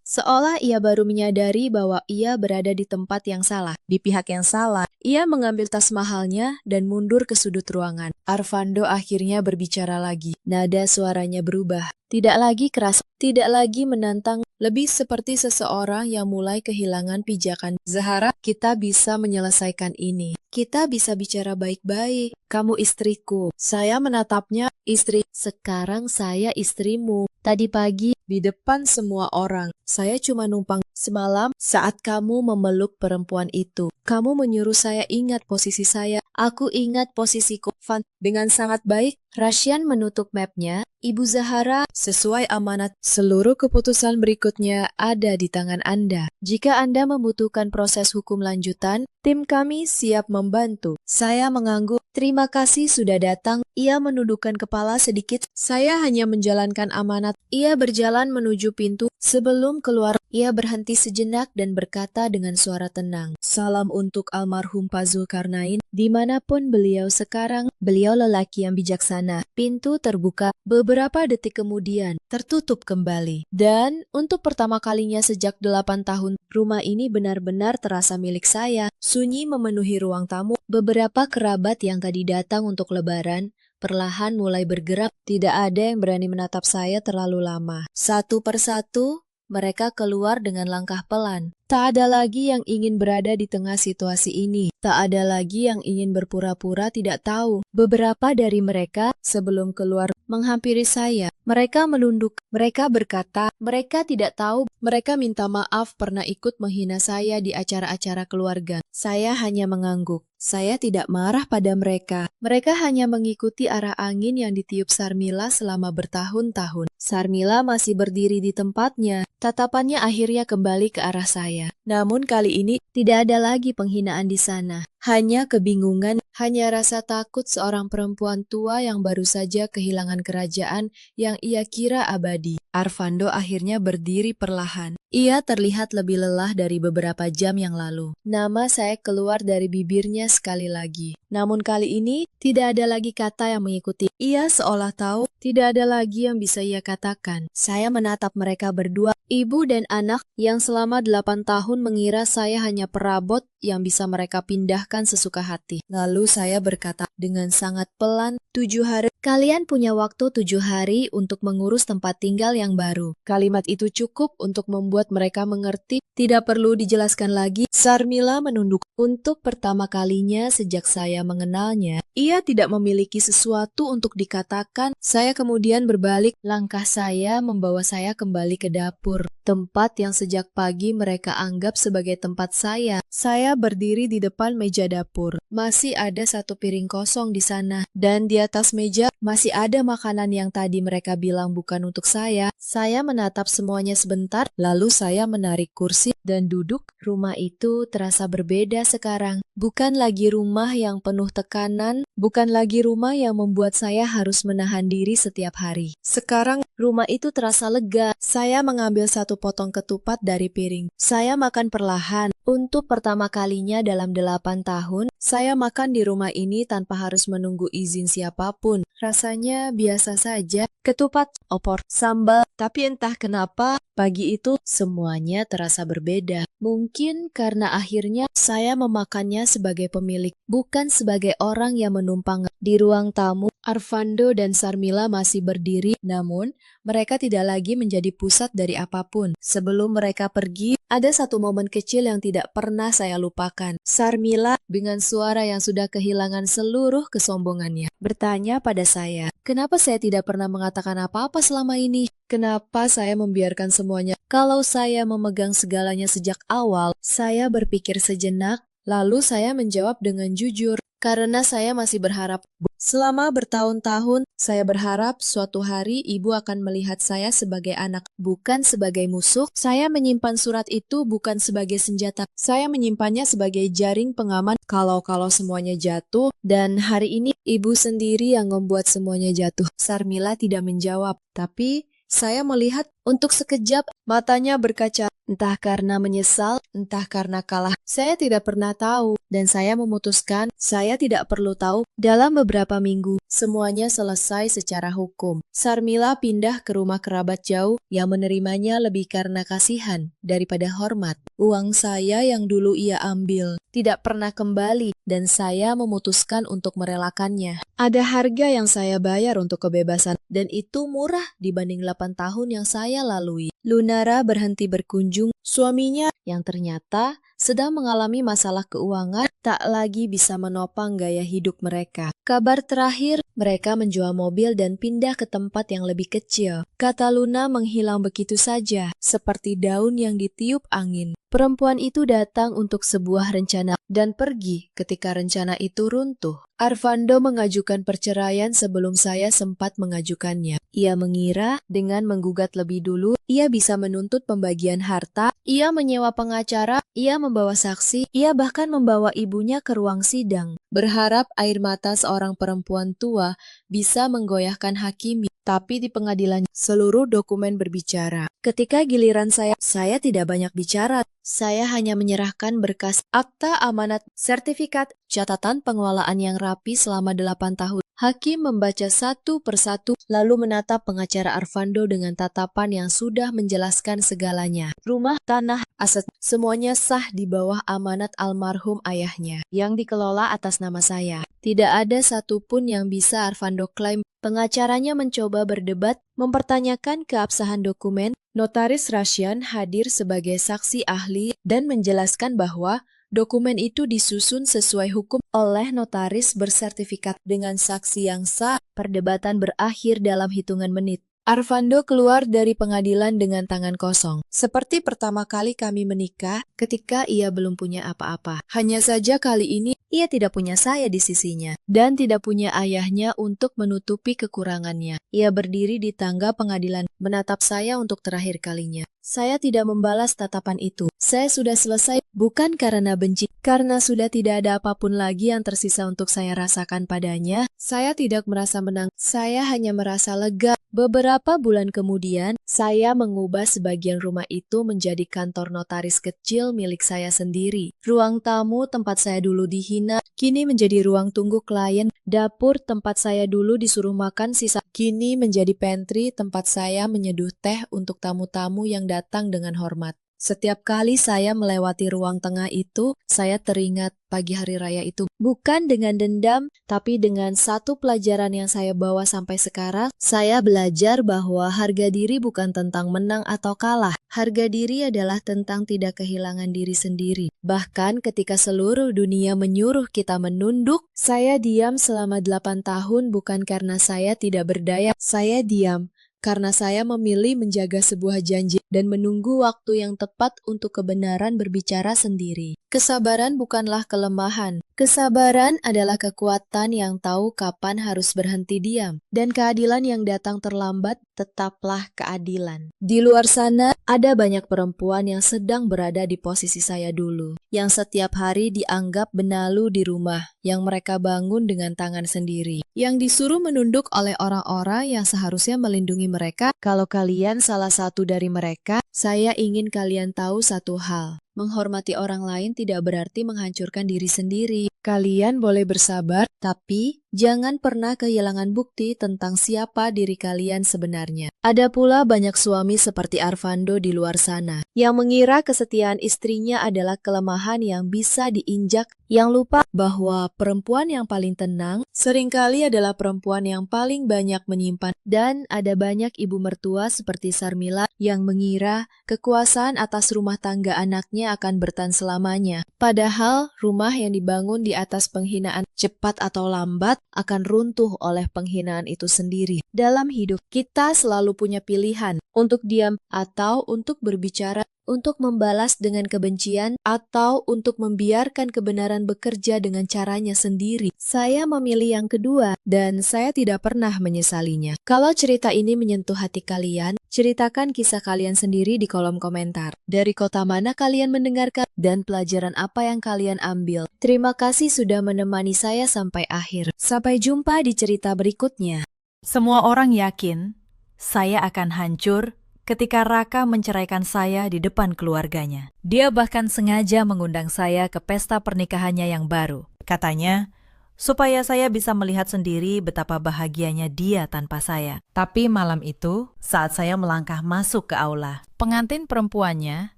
seolah ia baru menyadari bahwa ia berada di tempat yang salah, di pihak yang salah. Ia mengambil tas mahalnya dan mundur ke sudut ruangan. Arvando akhirnya berbicara lagi. Nada suaranya berubah. Tidak lagi keras, tidak lagi menantang, lebih seperti seseorang yang mulai kehilangan pijakan. Zahara, kita bisa menyelesaikan ini. Kita bisa bicara baik-baik. Kamu istriku. Saya menatapnya, istri. Sekarang saya istrimu. Tadi pagi, di depan semua orang, saya cuma numpang. Semalam, saat kamu memeluk perempuan itu, kamu menyuruh saya ingat posisi saya. Aku ingat posisiku. Van, dengan sangat baik, Rasyan menutup mapnya. Ibu Zahara, sesuai amanat, seluruh keputusan berikutnya ada di tangan Anda. Jika Anda membutuhkan proses hukum lanjutan, tim kami siap membantu. Saya mengangguk. Terima kasih sudah datang. Ia menundukkan kepala sedikit. Saya hanya menjalankan amanat. Ia berjalan menuju pintu. Sebelum keluar, ia berhenti sejenak dan berkata dengan suara tenang, "Salam untuk almarhum Pak Zulkarnain. Dimanapun beliau sekarang, beliau lelaki yang bijaksana." Pintu terbuka. Beberapa detik kemudian, tertutup kembali. Dan untuk pertama kalinya sejak 8 tahun, rumah ini benar-benar terasa milik saya. Sunyi memenuhi ruang tamu. Beberapa kerabat yang tadi datang untuk lebaran, perlahan mulai bergerak. Tidak ada yang berani menatap saya terlalu lama. Satu persatu, mereka keluar dengan langkah pelan. Tak ada lagi yang ingin berada di tengah situasi ini. Tak ada lagi yang ingin berpura-pura tidak tahu. Beberapa dari mereka, sebelum keluar, menghampiri saya. Mereka menunduk. Mereka berkata, mereka tidak tahu. Mereka minta maaf pernah ikut menghina saya di acara-acara keluarga. Saya hanya mengangguk. Saya tidak marah pada mereka. Mereka hanya mengikuti arah angin yang ditiup Sarmila selama bertahun-tahun. Sarmila masih berdiri di tempatnya. Tatapannya akhirnya kembali ke arah saya. Namun kali ini tidak ada lagi penghinaan di sana. Hanya kebingungan, hanya rasa takut seorang perempuan tua yang baru saja kehilangan kerajaan yang ia kira abadi. Arvando akhirnya berdiri perlahan. Ia terlihat lebih lelah dari beberapa jam yang lalu. Nama saya keluar dari bibirnya sekali lagi. Namun kali ini, tidak ada lagi kata yang mengikuti. Ia seolah tahu, tidak ada lagi yang bisa ia katakan. Saya menatap mereka berdua, ibu dan anak, yang selama 8 tahun mengira saya hanya perabot yang bisa mereka pindahkan sesuka hati. Lalu saya berkata dengan sangat pelan, 7 hari. Kalian punya waktu 7 hari untuk mengurus tempat tinggal yang baru. Kalimat itu cukup untuk membuat mereka mengerti. Tidak perlu dijelaskan lagi. Sarmila menunduk. Untuk pertama kalinya sejak saya mengenalnya, ia tidak memiliki sesuatu untuk dikatakan. Saya kemudian berbalik. Langkah saya membawa saya kembali ke dapur. Tempat yang sejak pagi mereka anggap sebagai tempat saya. Saya berdiri di depan meja dapur. Masih ada satu piring kosong di sana. Dan di atas meja masih ada makanan yang tadi mereka bilang bukan untuk saya. Saya menatap semuanya sebentar, lalu saya menarik kursi dan duduk. Rumah itu terasa berbeda sekarang. Bukan lagi rumah yang penuh tekanan, bukan lagi rumah yang membuat saya harus menahan diri setiap hari. Sekarang, rumah itu terasa lega. Saya mengambil satu potong ketupat dari piring. Saya makan perlahan. Untuk pertama kalinya dalam 8 tahun, saya makan di rumah ini tanpa harus menunggu izin siapapun. Rasanya biasa saja. Ketupat, opor, sambal. Tapi entah kenapa, pagi itu semuanya terasa berbeda. Mungkin karena akhirnya saya memakannya sebagai pemilik, bukan sebagai orang yang menumpang. Di ruang tamu, Arvando dan Sarmila masih berdiri, namun mereka tidak lagi menjadi pusat dari apapun. Sebelum mereka pergi, ada satu momen kecil yang tidak pernah saya lupakan. Sarmila, dengan suara yang sudah kehilangan seluruh kesombongannya, bertanya pada saya, kenapa saya tidak pernah mengatakan apa-apa selama ini? Kenapa saya membiarkan semuanya? Kalau saya memegang segalanya sejak awal, saya berpikir sejenak, lalu saya menjawab dengan jujur, karena saya masih berharap. Selama bertahun-tahun, saya berharap suatu hari ibu akan melihat saya sebagai anak, bukan sebagai musuh. Saya menyimpan surat itu bukan sebagai senjata. Saya menyimpannya sebagai jaring pengaman kalau semuanya jatuh. Dan hari ini, ibu sendiri yang membuat semuanya jatuh. Sarmila tidak menjawab, tapi saya melihat untuk sekejap matanya berkaca, entah karena menyesal, entah karena kalah. Saya tidak pernah tahu, dan saya memutuskan saya tidak perlu tahu. Dalam beberapa minggu, semuanya selesai secara hukum. Sarmila pindah ke rumah kerabat jauh yang menerimanya lebih karena kasihan daripada hormat. Uang saya yang dulu ia ambil tidak pernah kembali dan saya memutuskan untuk merelakannya. Ada harga yang saya bayar untuk kebebasan dan itu murah dibanding 8 tahun yang saya lalui. Lunara berhenti berkunjung. Suaminya yang ternyata sedang mengalami masalah keuangan tak lagi bisa menopang gaya hidup mereka. Kabar terakhir, mereka menjual mobil dan pindah ke tempat yang lebih kecil. Kata Luna menghilang begitu saja, seperti daun yang ditiup angin. Perempuan itu datang untuk sebuah rencana dan pergi ketika rencana itu runtuh. Arvando mengajukan perceraian sebelum saya sempat mengajukannya. Ia mengira dengan menggugat lebih dulu, ia bisa menuntut pembagian harta, ia menyewa pengacara, ia membawa saksi, ia bahkan membawa ibunya ke ruang sidang. Berharap air mata seorang perempuan tua bisa menggoyahkan hakim. Tapi di pengadilan seluruh dokumen berbicara. Ketika giliran saya tidak banyak bicara. Saya hanya menyerahkan berkas akta amanat, sertifikat, catatan pengelolaan yang rapi selama 8 tahun. Hakim membaca satu persatu, lalu menatap pengacara Arvando dengan tatapan yang sudah menjelaskan segalanya. Rumah, tanah, aset, semuanya sah di bawah amanat almarhum ayahnya, yang dikelola atas nama saya. Tidak ada satupun yang bisa Arvando klaim. Pengacaranya mencoba berdebat, mempertanyakan keabsahan dokumen. Notaris Rasyan hadir sebagai saksi ahli dan menjelaskan bahwa dokumen itu disusun sesuai hukum oleh notaris bersertifikat dengan saksi yang sah. Perdebatan berakhir dalam hitungan menit. Arvando keluar dari pengadilan dengan tangan kosong. Seperti pertama kali kami menikah ketika ia belum punya apa-apa. Hanya saja kali ini ia tidak punya saya di sisinya dan tidak punya ayahnya untuk menutupi kekurangannya. Ia berdiri di tangga pengadilan menatap saya untuk terakhir kalinya. Saya tidak membalas tatapan itu. Saya sudah selesai bukan karena benci, karena sudah tidak ada apapun lagi yang tersisa untuk saya rasakan padanya. Saya tidak merasa menang, saya hanya merasa lega. Beberapa bulan kemudian, saya mengubah sebagian rumah itu menjadi kantor notaris kecil milik saya sendiri. Ruang tamu tempat saya dulu dihina, kini menjadi ruang tunggu klien. Dapur tempat saya dulu disuruh makan sisa, kini menjadi pantry tempat saya menyeduh teh untuk tamu-tamu yang datang dengan hormat. Setiap kali saya melewati ruang tengah itu, saya teringat pagi hari raya itu. Bukan dengan dendam, tapi dengan satu pelajaran yang saya bawa sampai sekarang. Saya belajar bahwa harga diri bukan tentang menang atau kalah. Harga diri adalah tentang tidak kehilangan diri sendiri. Bahkan ketika seluruh dunia menyuruh kita menunduk, saya diam selama 8 tahun bukan karena saya tidak berdaya. Saya diam karena saya memilih menjaga sebuah janji dan menunggu waktu yang tepat untuk kebenaran berbicara sendiri. Kesabaran bukanlah kelemahan. Kesabaran adalah kekuatan yang tahu kapan harus berhenti diam. Dan keadilan yang datang terlambat tetaplah keadilan. Di luar sana, ada banyak perempuan yang sedang berada di posisi saya dulu. Yang setiap hari dianggap benalu di rumah, yang mereka bangun dengan tangan sendiri. Yang disuruh menunduk oleh orang-orang yang seharusnya melindungi mereka. Kalau kalian salah satu dari mereka, saya ingin kalian tahu satu hal. Menghormati orang lain tidak berarti menghancurkan diri sendiri. Kalian boleh bersabar, tapi jangan pernah kehilangan bukti tentang siapa diri kalian sebenarnya. Ada pula banyak suami seperti Arvando di luar sana, yang mengira kesetiaan istrinya adalah kelemahan yang bisa diinjak, yang lupa bahwa perempuan yang paling tenang seringkali adalah perempuan yang paling banyak menyimpan. Dan ada banyak ibu mertua seperti Sarmila yang mengira kekuasaan atas rumah tangga anaknya akan bertahan selamanya. Padahal rumah yang dibangun di atas penghinaan cepat atau lambat akan runtuh oleh penghinaan itu sendiri. Dalam hidup kita selalu punya pilihan untuk diam atau untuk berbicara, untuk membalas dengan kebencian atau untuk membiarkan kebenaran bekerja dengan caranya sendiri. Saya memilih yang kedua dan saya tidak pernah menyesalinya. Kalau cerita ini menyentuh hati kalian, ceritakan kisah kalian sendiri di kolom komentar. Dari kota mana kalian mendengarkan dan pelajaran apa yang kalian ambil. Terima kasih sudah menemani saya sampai akhir. Sampai jumpa di cerita berikutnya. Semua orang yakin saya akan hancur ketika Raka menceraikan saya di depan keluarganya. Dia bahkan sengaja mengundang saya ke pesta pernikahannya yang baru. Katanya, supaya saya bisa melihat sendiri betapa bahagianya dia tanpa saya. Tapi malam itu, saat saya melangkah masuk ke aula, pengantin perempuannya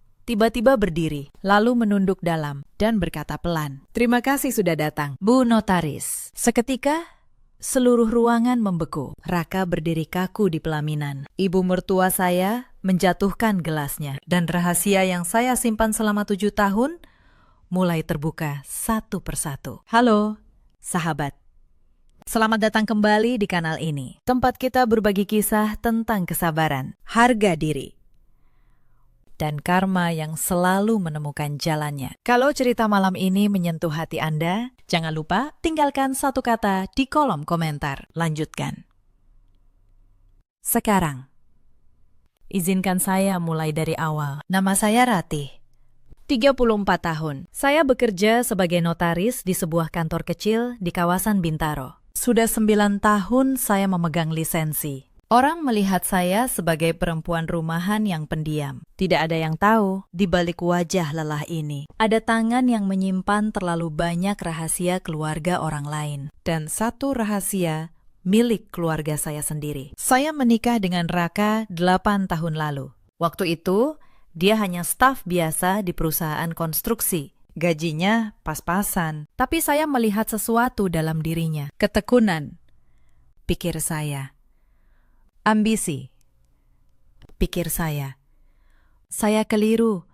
tiba-tiba berdiri, lalu menunduk dalam dan berkata pelan, "Terima kasih sudah datang, Bu Notaris." Seketika, seluruh ruangan membeku. Raka berdiri kaku di pelaminan. Ibu mertua saya menjatuhkan gelasnya, dan rahasia yang saya simpan selama 7 tahun mulai terbuka satu persatu. Halo, sahabat. Selamat datang kembali di kanal ini, tempat kita berbagi kisah tentang kesabaran, harga diri, dan karma yang selalu menemukan jalannya. Kalau cerita malam ini menyentuh hati Anda, jangan lupa tinggalkan satu kata di kolom komentar. Lanjutkan. Sekarang, izinkan saya mulai dari awal. Nama saya Ratih, 34 tahun. Saya bekerja sebagai notaris di sebuah kantor kecil di kawasan Bintaro. Sudah 9 tahun saya memegang lisensi. Orang melihat saya sebagai perempuan rumahan yang pendiam. Tidak ada yang tahu di balik wajah lelah ini. Ada tangan yang menyimpan terlalu banyak rahasia keluarga orang lain. Dan satu rahasia milik keluarga saya sendiri. Saya menikah dengan Raka 8 tahun lalu. Waktu itu, dia hanya staf biasa di perusahaan konstruksi. Gajinya pas-pasan. Tapi saya melihat sesuatu dalam dirinya. Ketekunan, pikir saya. Ambisi, pikir saya. Saya keliru.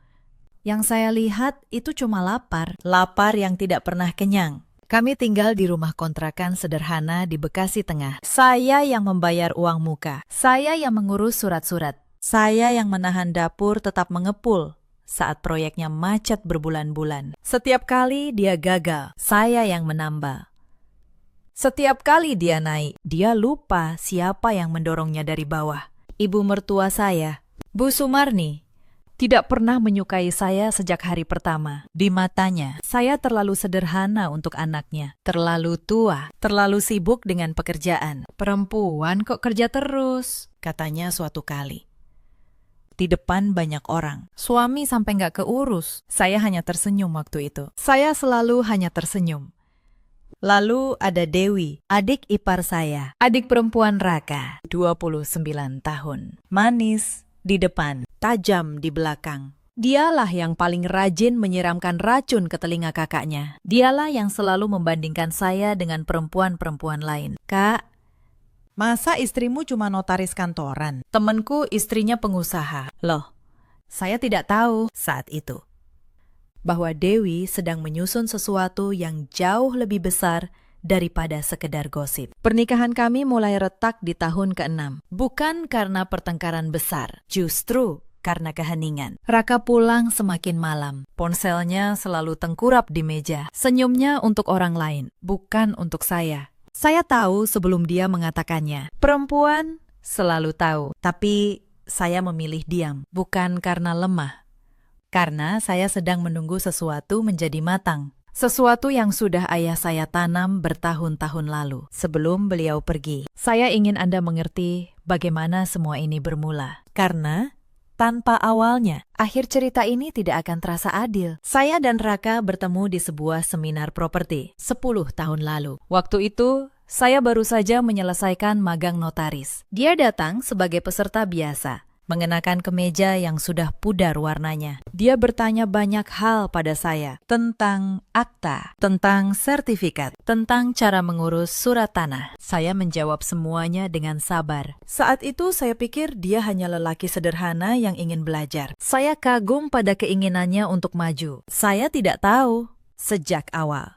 Yang saya lihat itu cuma lapar. Lapar yang tidak pernah kenyang. Kami tinggal di rumah kontrakan sederhana di Bekasi Tengah. Saya yang membayar uang muka. Saya yang mengurus surat-surat. Saya yang menahan dapur tetap mengepul saat proyeknya macet berbulan-bulan. Setiap kali dia gagal, saya yang menambal. Setiap kali dia naik, dia lupa siapa yang mendorongnya dari bawah. Ibu mertua saya, Bu Sumarni, tidak pernah menyukai saya sejak hari pertama. Di matanya, saya terlalu sederhana untuk anaknya. Terlalu tua, terlalu sibuk dengan pekerjaan. Perempuan kok kerja terus, katanya suatu kali. Di depan banyak orang. Suami sampai nggak keurus. Saya hanya tersenyum waktu itu. Saya selalu hanya tersenyum. Lalu ada Dewi, adik ipar saya. Adik perempuan Raka, 29 tahun. Manis di depan, tajam di belakang. Dialah yang paling rajin menyiramkan racun ke telinga kakaknya. Dialah yang selalu membandingkan saya dengan perempuan-perempuan lain. Kak, masa istrimu cuma notaris kantoran? Temanku istrinya pengusaha. Loh, saya tidak tahu saat itu bahwa Dewi sedang menyusun sesuatu yang jauh lebih besar daripada sekedar gosip. Pernikahan kami mulai retak di tahun ke-6. Bukan karena pertengkaran besar, justru karena keheningan. Raka pulang semakin malam. Ponselnya selalu tengkurap di meja. Senyumnya untuk orang lain, bukan untuk saya. Saya tahu sebelum dia mengatakannya. Perempuan selalu tahu, tapi saya memilih diam. Bukan karena lemah, karena saya sedang menunggu sesuatu menjadi matang. Sesuatu yang sudah ayah saya tanam bertahun-tahun lalu, sebelum beliau pergi. Saya ingin Anda mengerti bagaimana semua ini bermula. Karena tanpa awalnya, akhir cerita ini tidak akan terasa adil. Saya dan Raka bertemu di sebuah seminar properti 10 tahun lalu. Waktu itu, saya baru saja menyelesaikan magang notaris. Dia datang sebagai peserta biasa, mengenakan kemeja yang sudah pudar warnanya. Dia bertanya banyak hal pada saya tentang akta, tentang sertifikat, tentang cara mengurus surat tanah. Saya menjawab semuanya dengan sabar. Saat itu saya pikir dia hanya lelaki sederhana yang ingin belajar. Saya kagum pada keinginannya untuk maju. Saya tidak tahu sejak awal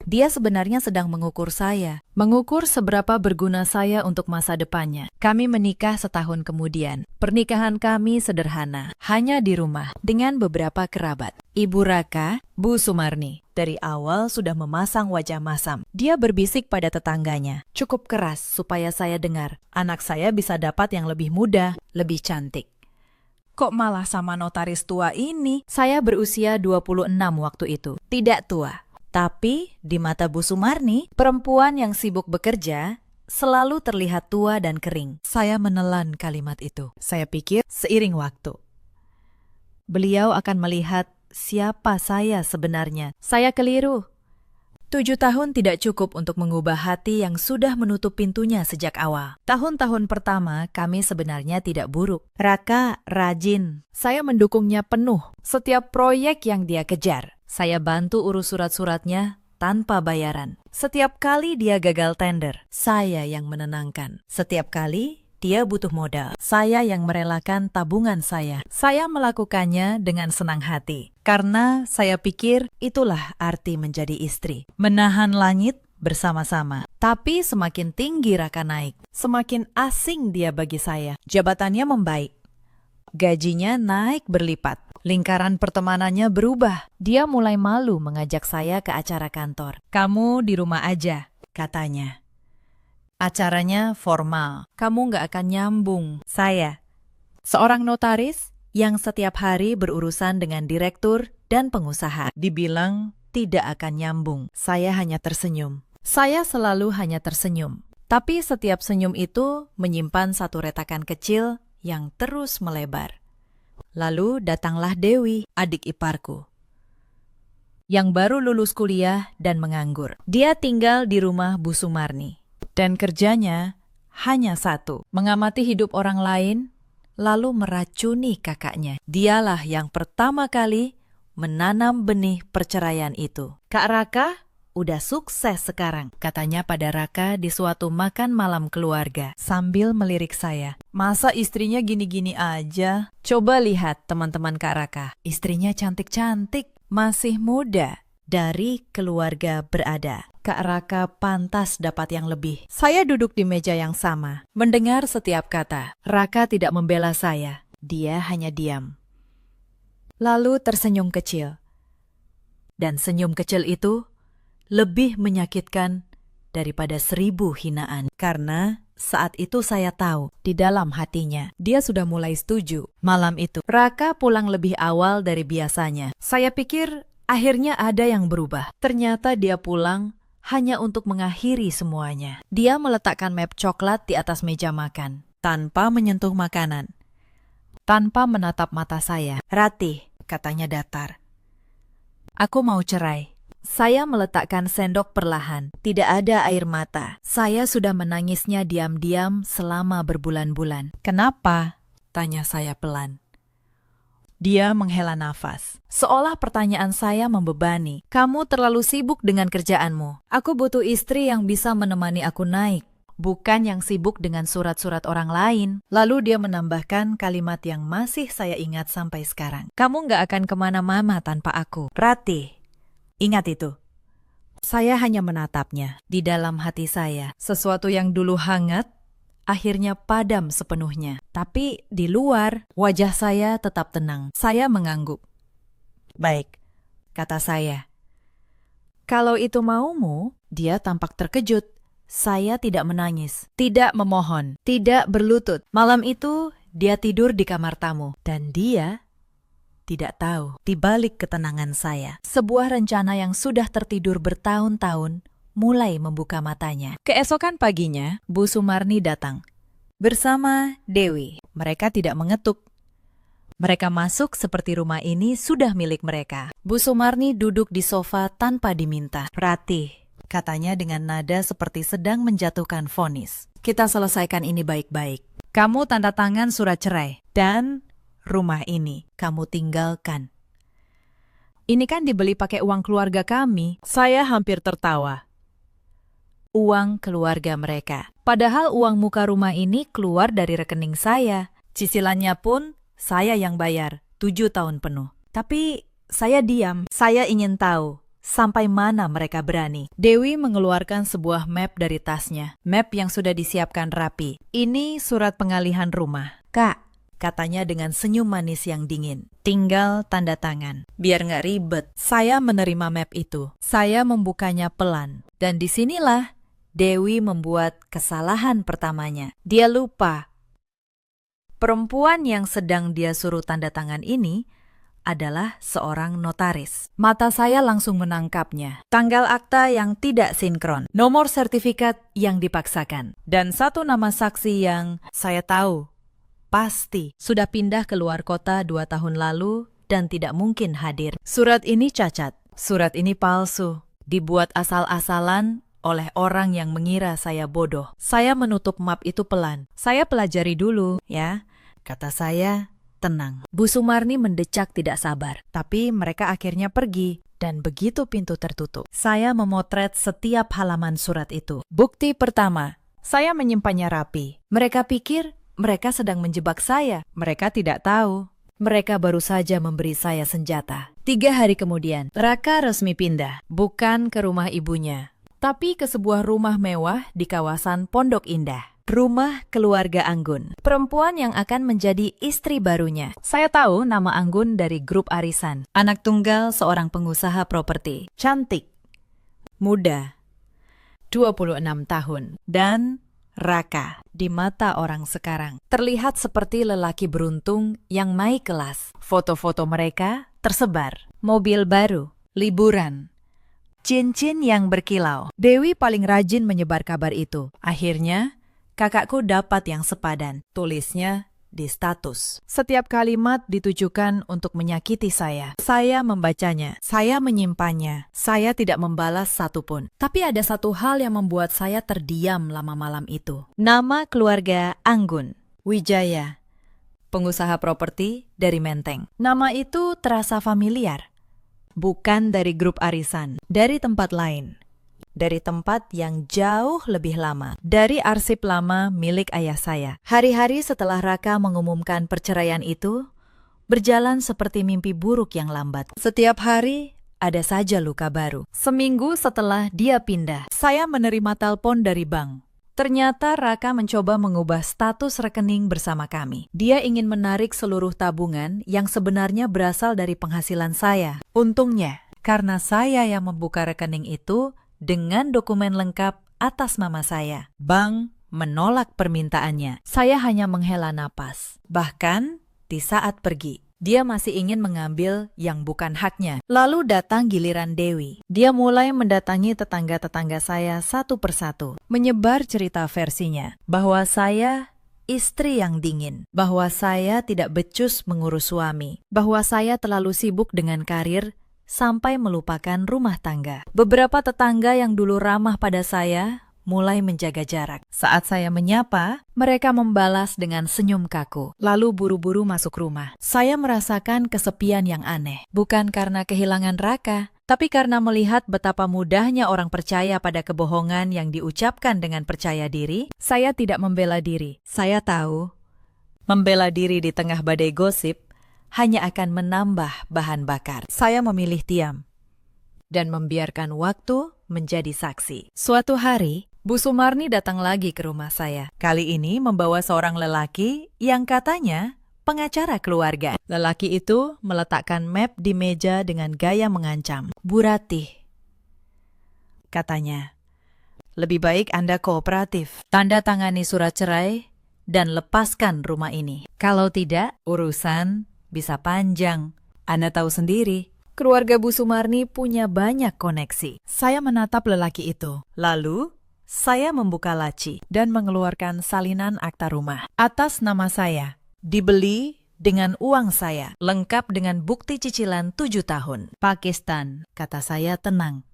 dia sebenarnya sedang mengukur saya, mengukur seberapa berguna saya untuk masa depannya. Kami menikah setahun kemudian. Pernikahan kami sederhana, hanya di rumah, dengan beberapa kerabat. Ibu Raka, Bu Sumarni, dari awal sudah memasang wajah masam. Dia berbisik pada tetangganya, cukup keras supaya saya dengar. Anak saya bisa dapat yang lebih muda, lebih cantik. Kok malah sama notaris tua ini? Saya berusia 26 waktu itu, tidak tua. Tapi di mata Bu Sumarni, perempuan yang sibuk bekerja selalu terlihat tua dan kering. Saya menelan kalimat itu. Saya pikir seiring waktu, beliau akan melihat siapa saya sebenarnya. Saya keliru. 7 tahun tidak cukup untuk mengubah hati yang sudah menutup pintunya sejak awal. Tahun-tahun pertama kami sebenarnya tidak buruk. Raka rajin. Saya mendukungnya penuh. Setiap proyek yang dia kejar, saya bantu urus surat-suratnya tanpa bayaran. Setiap kali dia gagal tender, saya yang menenangkan. Setiap kali dia butuh modal, saya yang merelakan tabungan saya. Saya melakukannya dengan senang hati. Karena saya pikir itulah arti menjadi istri. Menahan langit bersama-sama. Tapi semakin tinggi Raka naik, semakin asing dia bagi saya. Jabatannya membaik. Gajinya naik berlipat. Lingkaran pertemanannya berubah. Dia mulai malu mengajak saya ke acara kantor. Kamu di rumah aja, katanya. Acaranya formal. Kamu nggak akan nyambung. Saya, seorang notaris yang setiap hari berurusan dengan direktur dan pengusaha, dibilang tidak akan nyambung. Saya hanya tersenyum. Saya selalu hanya tersenyum. Tapi setiap senyum itu menyimpan satu retakan kecil yang terus melebar. Lalu datanglah Dewi, adik iparku, yang baru lulus kuliah dan menganggur. Dia tinggal di rumah Bu Sumarni. Dan kerjanya hanya satu, mengamati hidup orang lain, lalu meracuni kakaknya. Dialah yang pertama kali menanam benih perceraian itu. Kak Raka udah sukses sekarang, katanya pada Raka di suatu makan malam keluarga, sambil melirik saya. Masa istrinya gini-gini aja? Coba lihat teman-teman Kak Raka. Istrinya cantik-cantik, masih muda, dari keluarga berada. Kak Raka pantas dapat yang lebih. Saya duduk di meja yang sama, mendengar setiap kata. Raka tidak membela saya, dia hanya diam. Lalu tersenyum kecil. Dan senyum kecil itu lebih menyakitkan daripada 1000 hinaan. Karena saat itu saya tahu, di dalam hatinya, dia sudah mulai setuju. Malam itu, Raka pulang lebih awal dari biasanya. Saya pikir akhirnya ada yang berubah. Ternyata dia pulang hanya untuk mengakhiri semuanya. Dia meletakkan map coklat di atas meja makan, tanpa menyentuh makanan, tanpa menatap mata saya. Ratih, katanya datar. Aku mau cerai. Saya meletakkan sendok perlahan. Tidak ada air mata. Saya sudah menangisnya diam-diam selama berbulan-bulan. Kenapa? Tanya saya pelan. Dia menghela nafas. Seolah pertanyaan saya membebani. Kamu terlalu sibuk dengan kerjaanmu. Aku butuh istri yang bisa menemani aku naik, bukan yang sibuk dengan surat-surat orang lain. Lalu dia menambahkan kalimat yang masih saya ingat sampai sekarang. Kamu nggak akan kemana-mana tanpa aku. Ratih, ingat itu. Saya hanya menatapnya. Di dalam hati saya, sesuatu yang dulu hangat akhirnya padam sepenuhnya. Tapi di luar, wajah saya tetap tenang. Saya mengangguk. Baik, kata saya. Kalau itu maumu, dia tampak terkejut. Saya tidak menangis, tidak memohon, tidak berlutut. Malam itu, dia tidur di kamar tamu. Dan dia tidak tahu, di balik ketenangan saya, sebuah rencana yang sudah tertidur bertahun-tahun mulai membuka matanya. Keesokan paginya, Bu Sumarni datang. Bersama Dewi, mereka tidak mengetuk. Mereka masuk seperti rumah ini sudah milik mereka. Bu Sumarni duduk di sofa tanpa diminta. Ratih, katanya dengan nada seperti sedang menjatuhkan vonis. Kita selesaikan ini baik-baik. Kamu tanda tangan surat cerai. Dan rumah ini kamu tinggalkan. Ini kan dibeli pakai uang keluarga kami. Saya hampir tertawa. Uang keluarga mereka. Padahal uang muka rumah ini keluar dari rekening saya. Cicilannya pun saya yang bayar 7 tahun penuh. Tapi saya diam. Saya ingin tahu sampai mana mereka berani. Dewi mengeluarkan sebuah map dari tasnya. Map yang sudah disiapkan rapi. Ini surat pengalihan rumah. Kak, katanya dengan senyum manis yang dingin. Tinggal tanda tangan. Biar nggak ribet. Saya menerima map itu. Saya membukanya pelan. Dan disinilah Dewi membuat kesalahan pertamanya. Dia lupa. Perempuan yang sedang dia suruh tanda tangan ini adalah seorang notaris. Mata saya langsung menangkapnya. Tanggal akta yang tidak sinkron. Nomor sertifikat yang dipaksakan. Dan satu nama saksi yang saya tahu pasti sudah pindah ke luar kota 2 tahun lalu dan tidak mungkin hadir. Surat ini cacat. Surat ini palsu. dibuat asal-asalan oleh orang yang mengira saya bodoh. Saya menutup map itu pelan. Saya pelajari dulu, ya, kata saya tenang. Bu Sumarni mendecak tidak sabar. Tapi mereka akhirnya pergi. Dan begitu pintu tertutup, saya memotret setiap halaman surat itu. Bukti pertama, saya menyimpannya rapi. Mereka pikir mereka sedang menjebak saya. Mereka tidak tahu. Mereka baru saja memberi saya senjata. 3 hari kemudian, Raka resmi pindah. Bukan ke rumah ibunya, tapi ke sebuah rumah mewah di kawasan Pondok Indah. Rumah keluarga Anggun, perempuan yang akan menjadi istri barunya. Saya tahu nama Anggun dari grup arisan. Anak tunggal seorang pengusaha properti. Cantik, muda, 26 tahun. Dan Raka, di mata orang sekarang, terlihat seperti lelaki beruntung yang naik kelas. Foto-foto mereka tersebar. Mobil baru, liburan, cincin yang berkilau. Dewi paling rajin menyebar kabar itu. Akhirnya, kakakku dapat yang sepadan. Tulisnya di status. Setiap kalimat ditujukan untuk menyakiti saya. Saya membacanya. Saya menyimpannya. Saya tidak membalas satupun. Tapi ada satu hal yang membuat saya terdiam lama malam itu. Nama keluarga Anggun, Wijaya, pengusaha properti dari Menteng. Nama itu terasa familiar. Bukan dari grup arisan. Dari tempat lain. Dari tempat yang jauh lebih lama, dari arsip lama milik ayah saya. Hari-hari setelah Raka mengumumkan perceraian itu, berjalan seperti mimpi buruk yang lambat. Setiap hari, ada saja luka baru. Seminggu setelah dia pindah, saya menerima telepon dari bank. Ternyata Raka mencoba mengubah status rekening bersama kami. Dia ingin menarik seluruh tabungan yang sebenarnya berasal dari penghasilan saya. Untungnya, karena saya yang membuka rekening itu, dengan dokumen lengkap atas nama saya, bank menolak permintaannya. Saya hanya menghela napas. Bahkan di saat pergi, dia masih ingin mengambil yang bukan haknya. Lalu datang giliran Dewi. Dia mulai mendatangi tetangga-tetangga saya satu persatu, menyebar cerita versinya, bahwa saya istri yang dingin, bahwa saya tidak becus mengurus suami, bahwa saya terlalu sibuk dengan karir sampai melupakan rumah tangga. Beberapa tetangga yang dulu ramah pada saya mulai menjaga jarak. Saat saya menyapa, mereka membalas dengan senyum kaku, lalu buru-buru masuk rumah. Saya merasakan kesepian yang aneh, bukan karena kehilangan Raka, tapi karena melihat betapa mudahnya orang percaya pada kebohongan yang diucapkan dengan percaya diri. Saya tidak membela diri. Saya tahu, membela diri di tengah badai gosip hanya akan menambah bahan bakar. Saya memilih diam dan membiarkan waktu menjadi saksi. Suatu hari, Bu Sumarni datang lagi ke rumah saya. Kali ini membawa seorang lelaki yang katanya pengacara keluarga. Lelaki itu meletakkan map di meja dengan gaya mengancam. Bu Ratih, katanya, lebih baik Anda kooperatif. Tanda tangani surat cerai dan lepaskan rumah ini. Kalau tidak, urusan bisa panjang. Anda tahu sendiri, keluarga Bu Sumarni punya banyak koneksi. Saya menatap lelaki itu. Lalu, saya membuka laci dan mengeluarkan salinan akta rumah. Atas nama saya, dibeli dengan uang saya, lengkap dengan bukti cicilan 7 tahun. Pakistan, kata saya tenang.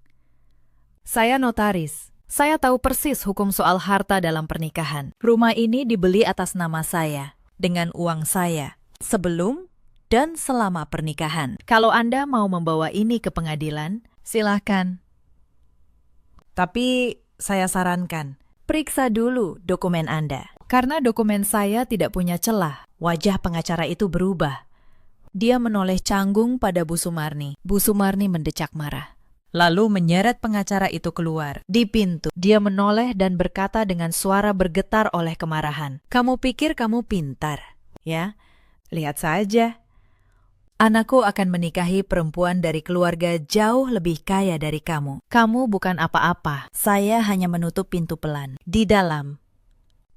Saya notaris. Saya tahu persis hukum soal harta dalam pernikahan. Rumah ini dibeli atas nama saya, dengan uang saya, sebelum dan selama pernikahan. Kalau Anda mau membawa ini ke pengadilan, silahkan. Tapi saya sarankan, periksa dulu dokumen Anda. Karena dokumen saya tidak punya celah, wajah pengacara itu berubah. Dia menoleh canggung pada Bu Sumarni. Bu Sumarni mendecak marah. Lalu menyeret pengacara itu keluar. Di pintu, dia menoleh dan berkata dengan suara bergetar oleh kemarahan. Kamu pikir kamu pintar, ya? Lihat saja. Anakku akan menikahi perempuan dari keluarga jauh lebih kaya dari kamu. Kamu bukan apa-apa. Saya hanya menutup pintu pelan. Di dalam,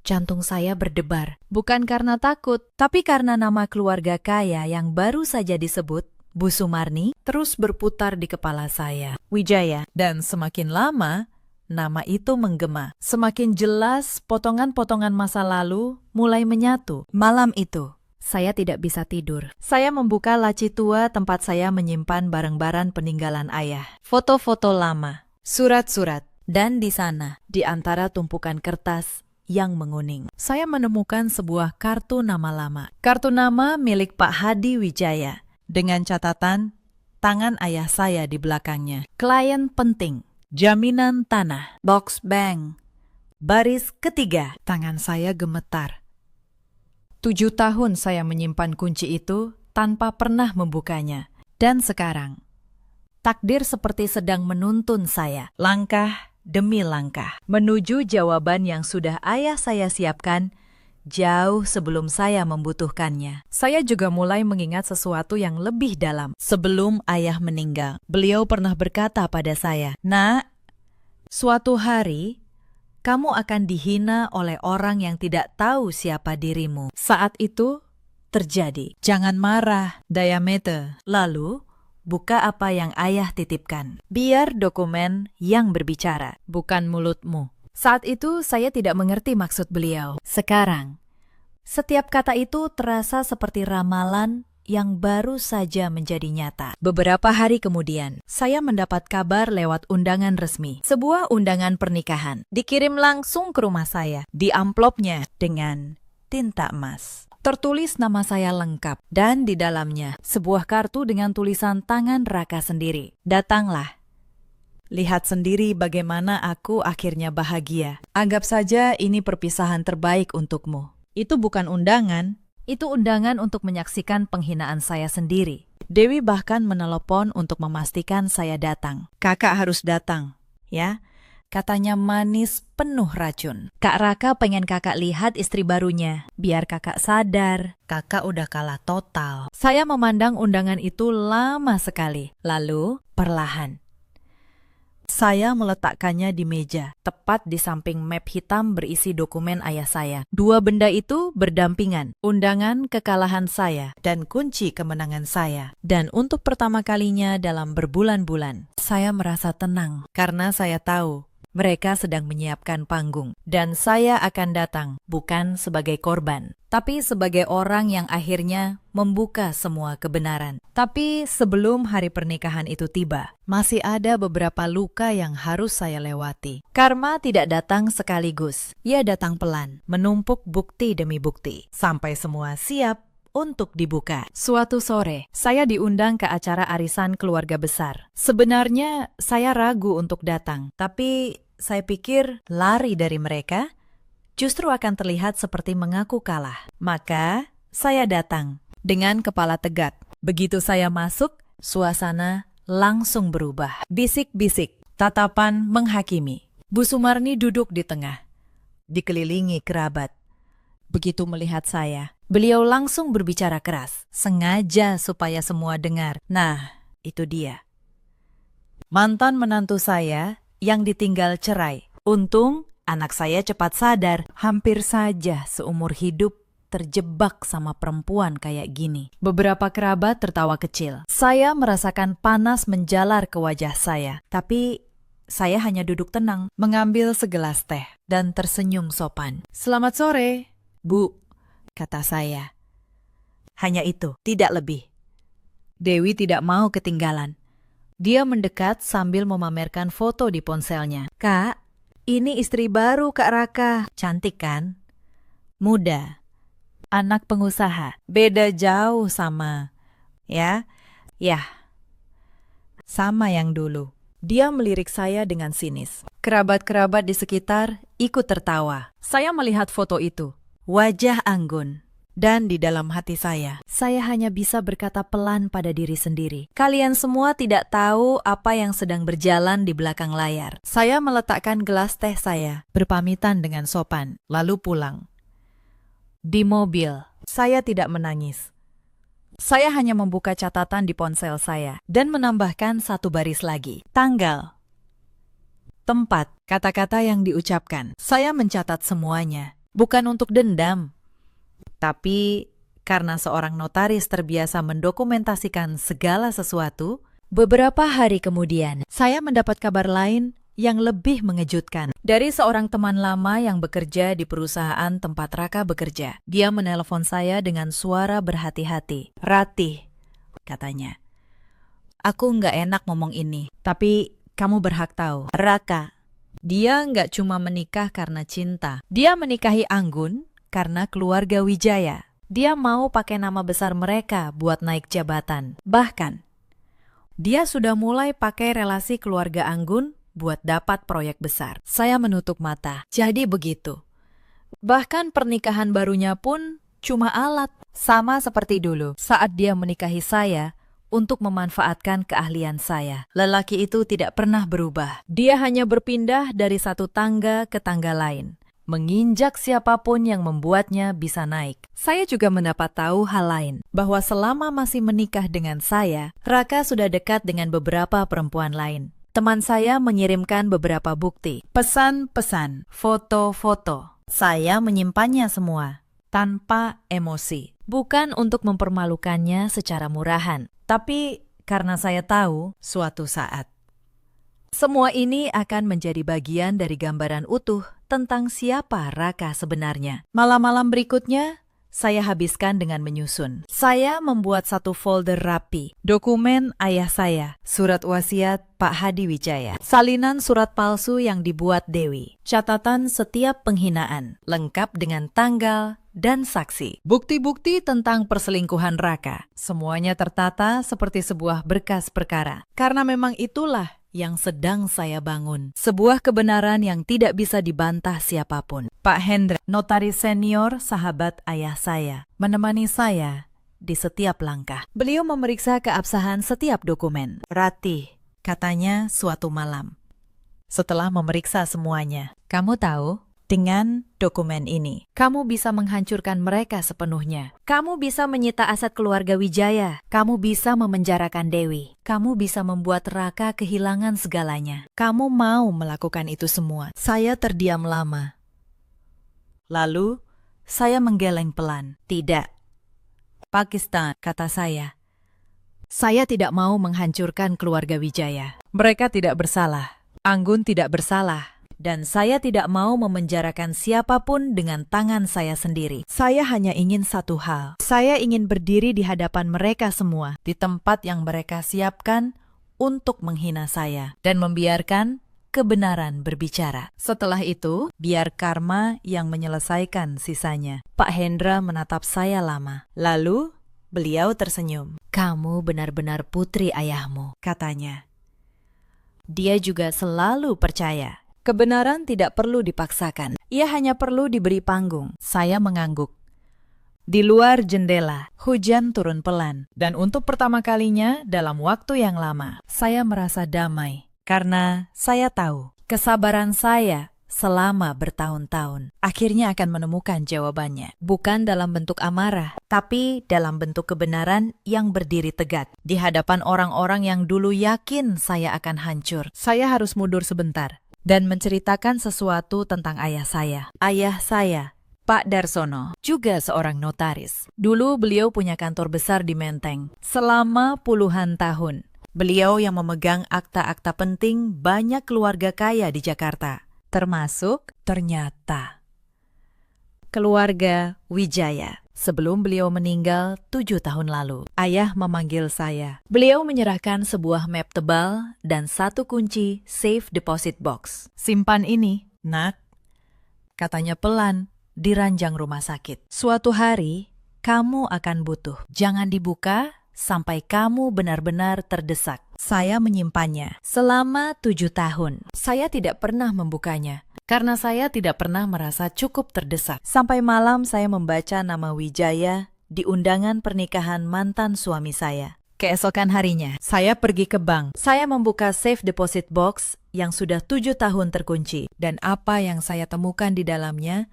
jantung saya berdebar. Bukan karena takut, tapi karena nama keluarga kaya yang baru saja disebut, Bu Sumarni, terus berputar di kepala saya. Wijaya. Dan semakin lama, nama itu menggema. Semakin jelas, potongan-potongan masa lalu mulai menyatu. Malam itu, saya tidak bisa tidur. Saya membuka laci tua tempat saya menyimpan barang-barang peninggalan ayah. Foto-foto lama, surat-surat, dan di sana, di antara tumpukan kertas yang menguning, saya menemukan sebuah kartu nama lama. Kartu nama milik Pak Hadi Wijaya, dengan catatan tangan ayah saya di belakangnya. Klien penting, jaminan tanah, box bank, baris ketiga. Tangan saya gemetar. 7 tahun saya menyimpan kunci itu tanpa pernah membukanya. Dan sekarang, takdir seperti sedang menuntun saya, langkah demi langkah, menuju jawaban yang sudah ayah saya siapkan jauh sebelum saya membutuhkannya. Saya juga mulai mengingat sesuatu yang lebih dalam. Sebelum ayah meninggal, beliau pernah berkata pada saya, "Nak, suatu hari kamu akan dihina oleh orang yang tidak tahu siapa dirimu." Saat itu terjadi. Jangan marah, diameter. Lalu, buka apa yang ayah titipkan. Biar dokumen yang berbicara, bukan mulutmu. Saat itu saya tidak mengerti maksud beliau. Sekarang, setiap kata itu terasa seperti ramalan yang baru saja menjadi nyata. Beberapa hari kemudian, saya mendapat kabar lewat undangan resmi. Sebuah undangan pernikahan. Dikirim langsung ke rumah saya. Di amplopnya dengan tinta emas. Tertulis nama saya lengkap. Dan di dalamnya, sebuah kartu dengan tulisan tangan Raka sendiri. Datanglah. Lihat sendiri bagaimana aku akhirnya bahagia. Anggap saja ini perpisahan terbaik untukmu. Itu bukan undangan. Itu undangan untuk menyaksikan penghinaan saya sendiri. Dewi bahkan menelepon untuk memastikan saya datang. Kakak harus datang, ya. Katanya manis penuh racun. Kak Raka pengen kakak lihat istri barunya. Biar kakak sadar, kakak udah kalah total. Saya memandang undangan itu lama sekali. Lalu, perlahan, saya meletakkannya di meja, tepat di samping map hitam berisi dokumen ayah saya. Dua benda itu berdampingan, undangan kekalahan saya dan kunci kemenangan saya. Dan untuk pertama kalinya dalam berbulan-bulan, saya merasa tenang karena saya tahu mereka sedang menyiapkan panggung. Dan saya akan datang bukan sebagai korban, tapi sebagai orang yang akhirnya membuka semua kebenaran. Tapi sebelum hari pernikahan itu tiba, masih ada beberapa luka yang harus saya lewati. Karma tidak datang sekaligus. Ia datang pelan, menumpuk bukti demi bukti, sampai semua siap untuk dibuka. Suatu sore, saya diundang ke acara arisan keluarga besar. Sebenarnya saya ragu untuk datang, tapi saya pikir lari dari mereka justru akan terlihat seperti mengaku kalah. Maka saya datang dengan kepala tegak. Begitu saya masuk, suasana langsung berubah. Bisik-bisik, tatapan menghakimi. Bu Sumarni duduk di tengah, dikelilingi kerabat. Begitu melihat saya, beliau langsung berbicara keras, sengaja supaya semua dengar. Nah, itu dia. Mantan menantu saya yang ditinggal cerai. Untung anak saya cepat sadar. Hampir saja seumur hidup terjebak sama perempuan kayak gini. Beberapa kerabat tertawa kecil. Saya merasakan panas menjalar ke wajah saya. Tapi saya hanya duduk tenang, mengambil segelas teh, dan tersenyum sopan. "Selamat sore, Bu," kata saya. Hanya itu, tidak lebih. Dewi tidak mau ketinggalan. Dia mendekat sambil memamerkan foto di ponselnya. "Kak, ini istri baru Kak Raka. Cantik kan? Muda. Anak pengusaha. Beda jauh sama, ya, sama yang dulu." Dia melirik saya dengan sinis. Kerabat-kerabat di sekitar ikut tertawa. Saya melihat foto itu. Wajah anggun. Dan di dalam hati saya hanya bisa berkata pelan pada diri sendiri. Kalian semua tidak tahu apa yang sedang berjalan di belakang layar. Saya meletakkan gelas teh saya, berpamitan dengan sopan, lalu pulang. Di mobil, saya tidak menangis. Saya hanya membuka catatan di ponsel saya dan menambahkan satu baris lagi. Tanggal, tempat, kata-kata yang diucapkan. Saya mencatat semuanya, bukan untuk dendam, tapi karena seorang notaris terbiasa mendokumentasikan segala sesuatu. Beberapa hari kemudian, saya mendapat kabar lain yang lebih mengejutkan. Dari seorang teman lama yang bekerja di perusahaan tempat Raka bekerja. Dia menelepon saya dengan suara berhati-hati. "Ratih," katanya, "aku nggak enak ngomong ini, tapi Kamu berhak tahu. Raka, dia nggak cuma menikah karena cinta. Dia menikahi Anggun karena keluarga Wijaya. Dia mau pakai nama besar mereka buat naik jabatan. Bahkan, dia sudah mulai pakai relasi keluarga Anggun buat dapat proyek besar. Saya menutup mata. Jadi begitu. Bahkan pernikahan barunya pun cuma alat. Sama seperti dulu saat dia menikahi saya untuk memanfaatkan keahlian saya. Lelaki itu tidak pernah berubah. Dia hanya berpindah dari satu tangga ke tangga lain, menginjak siapapun yang membuatnya bisa naik. Saya juga mendapat tahu hal lain, bahwa selama masih menikah dengan saya, Raka sudah dekat dengan beberapa perempuan lain. Teman saya mengirimkan beberapa bukti, pesan-pesan, foto-foto. Saya menyimpannya semua, tanpa emosi. Bukan untuk mempermalukannya secara murahan, tapi karena saya tahu suatu saat semua ini akan menjadi bagian dari gambaran utuh tentang siapa Raka sebenarnya. Malam-malam berikutnya, saya habiskan dengan menyusun. Saya membuat satu folder rapi, dokumen ayah saya, surat wasiat Pak Hadi Wijaya, salinan surat palsu yang dibuat Dewi, catatan setiap penghinaan, lengkap dengan tanggal dan saksi. Bukti-bukti tentang perselingkuhan Raka, semuanya tertata seperti sebuah berkas perkara. Karena memang itulah yang sedang saya bangun. Sebuah kebenaran yang tidak bisa dibantah siapapun. Pak Hendra, notaris senior sahabat ayah saya, menemani saya di setiap langkah. Beliau memeriksa keabsahan setiap dokumen. Ratih, katanya suatu malam, setelah memeriksa semuanya, kamu tahu, dengan dokumen ini, kamu bisa menghancurkan mereka sepenuhnya. Kamu bisa menyita aset keluarga Wijaya. Kamu bisa memenjarakan Dewi. Kamu bisa membuat Raka kehilangan segalanya. Kamu mau melakukan itu semua. Saya terdiam lama. Lalu, saya menggeleng pelan. Tidak. Pakistan, kata saya. Saya tidak mau menghancurkan keluarga Wijaya. Mereka tidak bersalah. Anggun tidak bersalah. Dan saya tidak mau memenjarakan siapapun dengan tangan saya sendiri. Saya hanya ingin satu hal. Saya ingin berdiri di hadapan mereka semua, di tempat yang mereka siapkan untuk menghina saya, dan membiarkan kebenaran berbicara. Setelah itu, biar karma yang menyelesaikan sisanya. Pak Hendra menatap saya lama. Lalu, beliau tersenyum. Kamu benar-benar putri ayahmu, katanya. Dia juga selalu percaya. Kebenaran tidak perlu dipaksakan. Ia hanya perlu diberi panggung. Saya mengangguk. Di luar jendela, hujan turun pelan. Dan untuk pertama kalinya dalam waktu yang lama, saya merasa damai. Karena saya tahu, kesabaran saya selama bertahun-tahun akhirnya akan menemukan jawabannya. Bukan dalam bentuk amarah, tapi dalam bentuk kebenaran yang berdiri tegak. Di hadapan orang-orang yang dulu yakin saya akan hancur. Saya harus mundur sebentar dan menceritakan sesuatu tentang ayah saya. Ayah saya, Pak Darsono, juga seorang notaris. Dulu beliau punya kantor besar di Menteng. Selama puluhan tahun, beliau yang memegang akta-akta penting banyak keluarga kaya di Jakarta. Termasuk, ternyata, keluarga Wijaya. Sebelum beliau meninggal 7 tahun lalu, ayah memanggil saya. Beliau menyerahkan sebuah map tebal dan satu kunci safe deposit box. Simpan ini, Nak, katanya pelan di ranjang rumah sakit. Suatu hari, kamu akan butuh. Jangan dibuka sampai kamu benar-benar terdesak. Saya menyimpannya selama 7 tahun. Saya tidak pernah membukanya. Karena saya tidak pernah merasa cukup terdesak. Sampai malam saya membaca nama Wijaya di undangan pernikahan mantan suami saya. Keesokan harinya, saya pergi ke bank. Saya membuka safe deposit box yang sudah 7 tahun terkunci. Dan apa yang saya temukan di dalamnya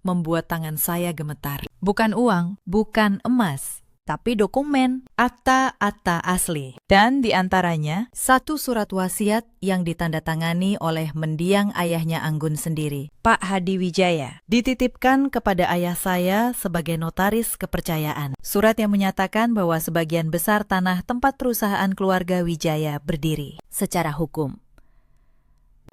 membuat tangan saya gemetar. Bukan uang, bukan emas, tapi dokumen, akta-akta asli. Dan di antaranya, satu surat wasiat yang ditandatangani oleh mendiang ayahnya Anggun sendiri, Pak Hadi Wijaya. Dititipkan kepada ayah saya sebagai notaris kepercayaan. Surat yang menyatakan bahwa sebagian besar tanah tempat perusahaan keluarga Wijaya berdiri secara hukum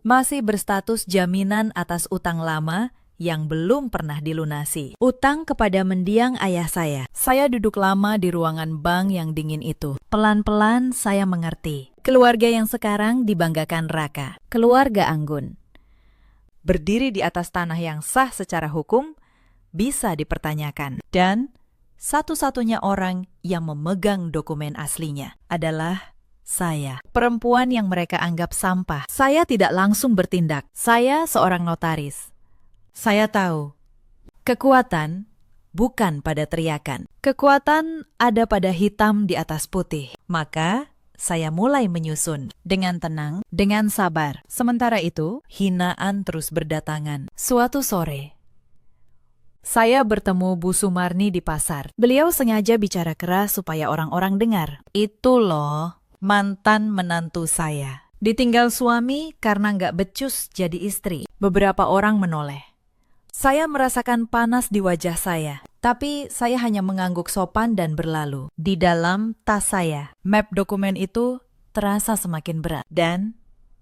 masih berstatus jaminan atas utang lama yang belum pernah dilunasi. Utang kepada mendiang ayah saya. Saya duduk lama di ruangan bank yang dingin itu. Pelan-pelan saya mengerti. Keluarga yang sekarang dibanggakan Raka. Keluarga Anggun. Berdiri di atas tanah yang sah secara hukum, bisa dipertanyakan. Dan satu-satunya orang yang memegang dokumen aslinya adalah saya, perempuan yang mereka anggap sampah. Saya tidak langsung bertindak. Saya seorang notaris. Saya tahu, kekuatan bukan pada teriakan. Kekuatan ada pada hitam di atas putih. Maka, saya mulai menyusun dengan tenang, dengan sabar. Sementara itu, hinaan terus berdatangan. Suatu sore, saya bertemu Bu Sumarni di pasar. Beliau sengaja bicara keras supaya orang-orang dengar. Itu loh, mantan menantu saya. Ditinggal suami karena nggak becus jadi istri. Beberapa orang menoleh. Saya merasakan panas di wajah saya, tapi saya hanya mengangguk sopan dan berlalu. Di dalam tas saya, map dokumen itu terasa semakin berat dan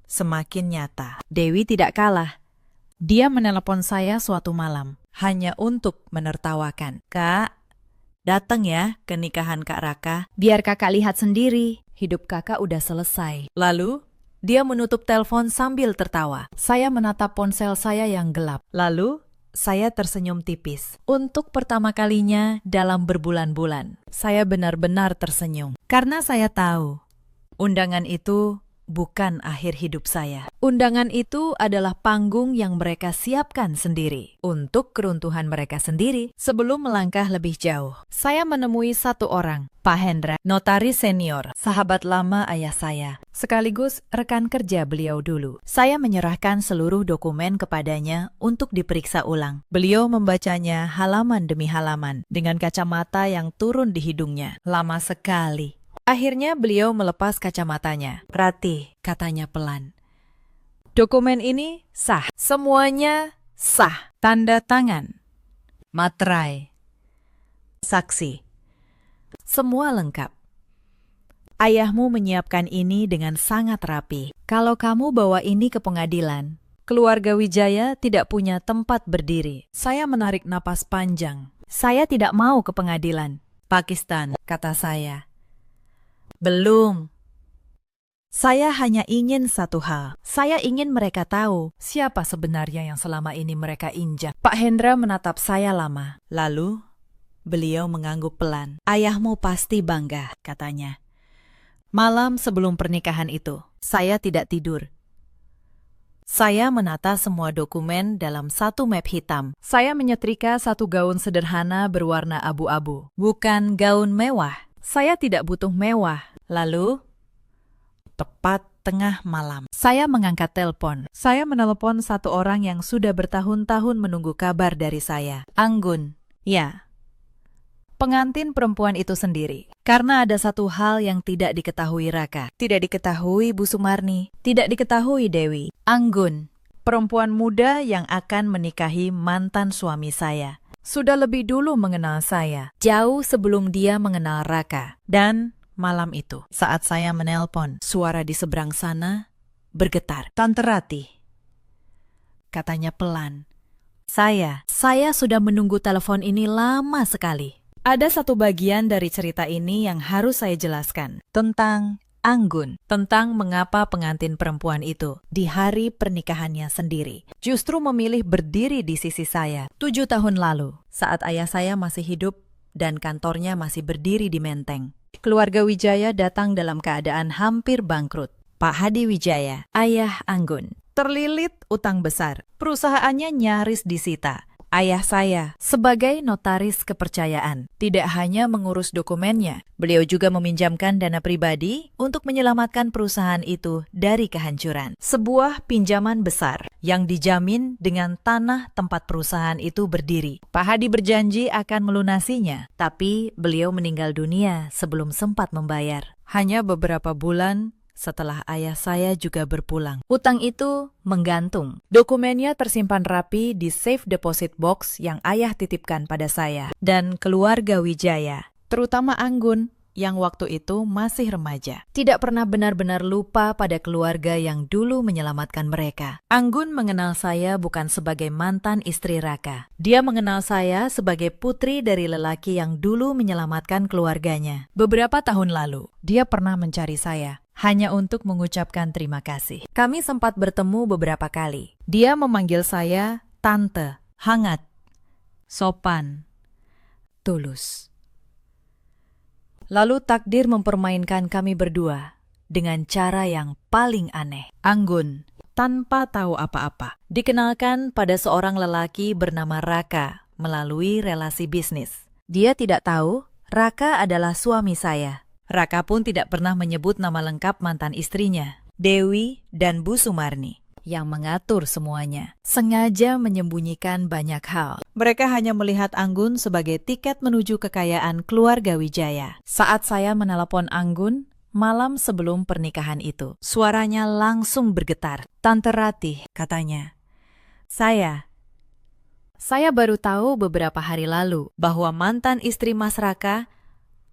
semakin nyata. Dewi tidak kalah. Dia menelepon saya suatu malam, hanya untuk menertawakan. Kak, datang ya ke nikahan Kak Raka. Biar kakak lihat sendiri, hidup kakak udah selesai. Lalu, dia menutup telepon sambil tertawa. Saya menatap ponsel saya yang gelap. Lalu, saya tersenyum tipis. Untuk pertama kalinya dalam berbulan-bulan, saya benar-benar tersenyum. Karena saya tahu, undangan itu bukan akhir hidup saya. Undangan itu adalah panggung yang mereka siapkan sendiri untuk keruntuhan mereka sendiri. Sebelum melangkah lebih jauh, saya menemui satu orang, Pak Hendra, notaris senior, sahabat lama ayah saya, sekaligus rekan kerja beliau dulu. Saya menyerahkan seluruh dokumen kepadanya untuk diperiksa ulang. Beliau membacanya halaman demi halaman dengan kacamata yang turun di hidungnya. Lama sekali. Akhirnya beliau melepas kacamatanya. Rati, katanya pelan. Dokumen ini sah. Semuanya sah. Tanda tangan. Materai. Saksi. Semua lengkap. Ayahmu menyiapkan ini dengan sangat rapi. Kalau kamu bawa ini ke pengadilan, keluarga Wijaya tidak punya tempat berdiri. Saya menarik napas panjang. Saya tidak mau ke pengadilan. Pakistan, kata saya. Belum. Saya hanya ingin satu hal. Saya ingin mereka tahu siapa sebenarnya yang selama ini mereka injak. Pak Hendra menatap saya lama. Lalu, beliau mengangguk pelan. Ayahmu pasti bangga, katanya. Malam sebelum pernikahan itu, saya tidak tidur. Saya menata semua dokumen dalam satu map hitam. Saya menyetrika satu gaun sederhana berwarna abu-abu. Bukan gaun mewah. Saya tidak butuh mewah. Lalu, tepat tengah malam, saya mengangkat telepon. Saya menelepon satu orang yang sudah bertahun-tahun menunggu kabar dari saya. Anggun, ya. Pengantin perempuan itu sendiri. Karena ada satu hal yang tidak diketahui Raka. Tidak diketahui Bu Sumarni. Tidak diketahui Dewi. Anggun, perempuan muda yang akan menikahi mantan suami saya. Sudah lebih dulu mengenal saya. Jauh sebelum dia mengenal Raka. Dan malam itu, saat saya menelpon, suara di seberang sana bergetar. Tante Rati, katanya pelan. Saya sudah menunggu telepon ini lama sekali. Ada satu bagian dari cerita ini yang harus saya jelaskan. Tentang Anggun. Tentang mengapa pengantin perempuan itu, di hari pernikahannya sendiri, justru memilih berdiri di sisi saya 7 tahun lalu, saat ayah saya masih hidup dan kantornya masih berdiri di Menteng. Keluarga Wijaya datang dalam keadaan hampir bangkrut. Pak Hadi Wijaya, ayah Anggun, terlilit utang besar. Perusahaannya nyaris disita. Ayah saya, sebagai notaris kepercayaan, tidak hanya mengurus dokumennya, beliau juga meminjamkan dana pribadi untuk menyelamatkan perusahaan itu dari kehancuran. Sebuah pinjaman besar yang dijamin dengan tanah tempat perusahaan itu berdiri. Pak Hadi berjanji akan melunasinya, tapi beliau meninggal dunia sebelum sempat membayar. Hanya beberapa bulan setelah ayah saya juga berpulang. Utang itu menggantung. Dokumennya tersimpan rapi di safe deposit box yang ayah titipkan pada saya. Dan keluarga Wijaya, terutama Anggun, yang waktu itu masih remaja. Tidak pernah benar-benar lupa pada keluarga yang dulu menyelamatkan mereka. Anggun mengenal saya bukan sebagai mantan istri Raka. Dia mengenal saya sebagai putri dari lelaki yang dulu menyelamatkan keluarganya. Beberapa tahun lalu, dia pernah mencari saya hanya untuk mengucapkan terima kasih. Kami sempat bertemu beberapa kali. Dia memanggil saya tante, hangat, sopan, tulus. Lalu takdir mempermainkan kami berdua dengan cara yang paling aneh. Anggun, tanpa tahu apa-apa, dikenalkan pada seorang lelaki bernama Raka melalui relasi bisnis. Dia tidak tahu Raka adalah suami saya. Raka pun tidak pernah menyebut nama lengkap mantan istrinya, Dewi dan Bu Sumarni, yang mengatur semuanya. Sengaja menyembunyikan banyak hal. Mereka hanya melihat Anggun sebagai tiket menuju kekayaan keluarga Wijaya. Saat saya menelepon Anggun, malam sebelum pernikahan itu, suaranya langsung bergetar. "Tante Ratih," katanya. Saya baru tahu beberapa hari lalu bahwa mantan istri Mas Raka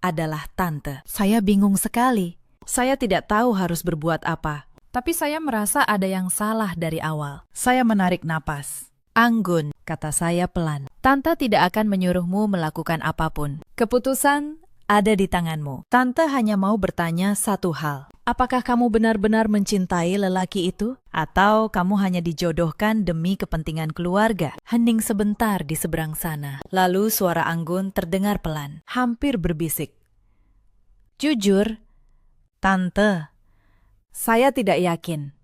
adalah tante. Saya bingung sekali. Saya tidak tahu harus berbuat apa. Tapi saya merasa ada yang salah dari awal. Saya menarik napas. "Anggun," kata saya pelan, "Tante tidak akan menyuruhmu melakukan apapun. Keputusan ada di tanganmu. Tante hanya mau bertanya satu hal. Apakah kamu benar-benar mencintai lelaki itu? Atau kamu hanya dijodohkan demi kepentingan keluarga?" Hening sebentar di seberang sana. Lalu suara Anggun terdengar pelan, hampir berbisik. "Jujur, Tante, saya tidak yakin.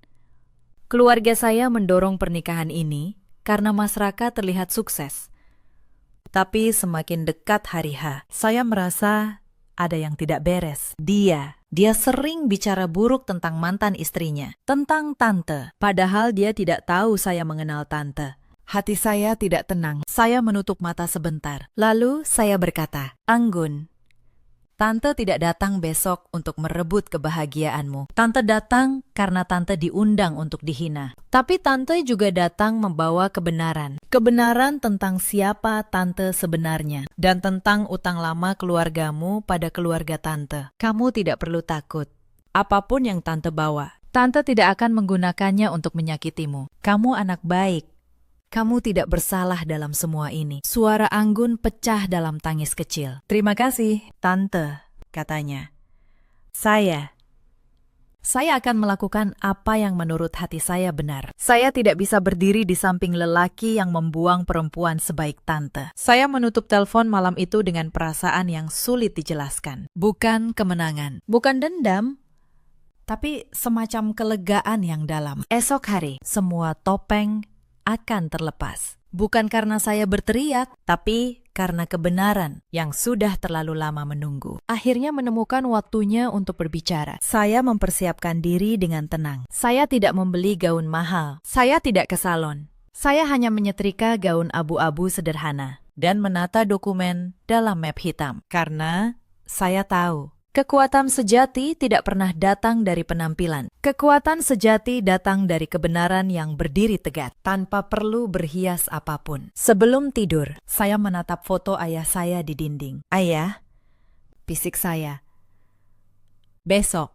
Keluarga saya mendorong pernikahan ini karena Mas Raka terlihat sukses. Tapi semakin dekat hari H, saya merasa ada yang tidak beres. Dia sering bicara buruk tentang mantan istrinya, tentang Tante, padahal dia tidak tahu saya mengenal Tante. Hati saya tidak tenang. Saya menutup mata sebentar. Lalu saya berkata, "Anggun, Tante tidak datang besok untuk merebut kebahagiaanmu. Tante datang karena Tante diundang untuk dihina. Tapi Tante juga datang membawa kebenaran. Kebenaran tentang siapa Tante sebenarnya. Dan tentang utang lama keluargamu pada keluarga Tante. Kamu tidak perlu takut. Apapun yang Tante bawa, Tante tidak akan menggunakannya untuk menyakitimu. Kamu anak baik. Kamu tidak bersalah dalam semua ini." Suara Anggun pecah dalam tangis kecil. "Terima kasih, Tante," katanya. Saya akan melakukan apa yang menurut hati saya benar. Saya tidak bisa berdiri di samping lelaki yang membuang perempuan sebaik Tante. Saya menutup telepon malam itu dengan perasaan yang sulit dijelaskan. Bukan kemenangan, bukan dendam, tapi semacam kelegaan yang dalam. Esok hari, semua topeng akan terlepas. Bukan karena saya berteriak, tapi karena kebenaran yang sudah terlalu lama menunggu. Akhirnya menemukan waktunya untuk berbicara. Saya mempersiapkan diri dengan tenang. Saya tidak membeli gaun mahal. Saya tidak ke salon. Saya hanya menyetrika gaun abu-abu sederhana dan menata dokumen dalam map hitam. Karena saya tahu, kekuatan sejati tidak pernah datang dari penampilan. Kekuatan sejati datang dari kebenaran yang berdiri tegak, tanpa perlu berhias apapun. Sebelum tidur, saya menatap foto ayah saya di dinding. "Ayah," bisik saya, "besok,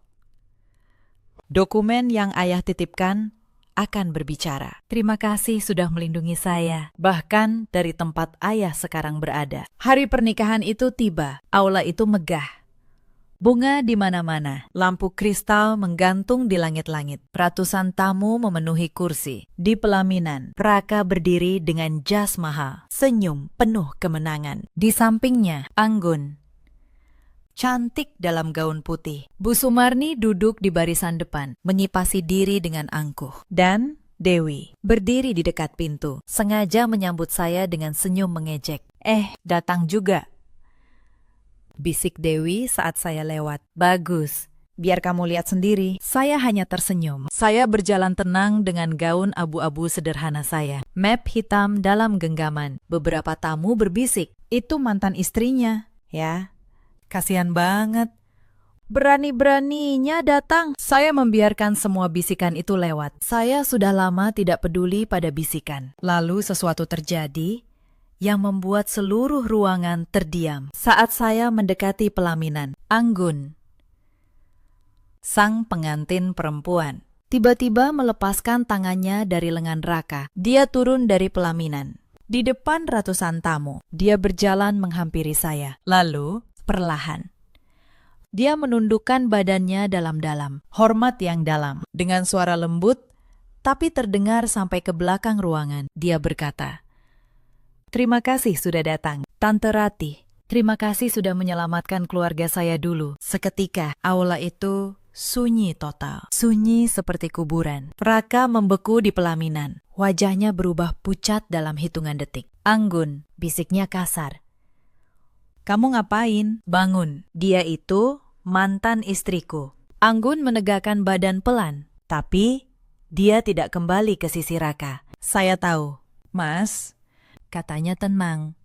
dokumen yang ayah titipkan akan berbicara. Terima kasih sudah melindungi saya, bahkan dari tempat ayah sekarang berada." Hari pernikahan itu tiba, aula itu megah. Bunga di mana-mana, lampu kristal menggantung di langit-langit. Ratusan tamu memenuhi kursi. Di pelaminan, Raka berdiri dengan jas mahal, senyum penuh kemenangan. Di sampingnya, Anggun, cantik dalam gaun putih. Bu Sumarni duduk di barisan depan, menyipasi diri dengan angkuh. Dan Dewi berdiri di dekat pintu, sengaja menyambut saya dengan senyum mengejek. Datang juga," bisik Dewi saat saya lewat. "Bagus, biar kamu lihat sendiri." Saya hanya tersenyum. Saya berjalan tenang dengan gaun abu-abu sederhana saya. Map hitam dalam genggaman. Beberapa tamu berbisik, "Itu mantan istrinya, ya. Kasihan banget. Berani-beraninya datang." Saya membiarkan semua bisikan itu lewat. Saya sudah lama tidak peduli pada bisikan. Lalu sesuatu terjadi yang membuat seluruh ruangan terdiam. Saat saya mendekati pelaminan, Anggun, sang pengantin perempuan, tiba-tiba melepaskan tangannya dari lengan Raka. Dia turun dari pelaminan. Di depan ratusan tamu, dia berjalan menghampiri saya. Lalu, perlahan, dia menundukkan badannya dalam-dalam, hormat yang dalam. Dengan suara lembut, tapi terdengar sampai ke belakang ruangan, dia berkata, "Terima kasih sudah datang, Tante Ratih. Terima kasih sudah menyelamatkan keluarga saya dulu." Seketika, aula itu sunyi total, sunyi seperti kuburan. Raka membeku di pelaminan. Wajahnya berubah pucat dalam hitungan detik. "Anggun," bisiknya kasar. "Kamu ngapain?" "Bangun. Dia itu mantan istriku." Anggun menegakkan badan pelan, tapi dia tidak kembali ke sisi Raka. "Saya tahu, Mas," katanya tenang.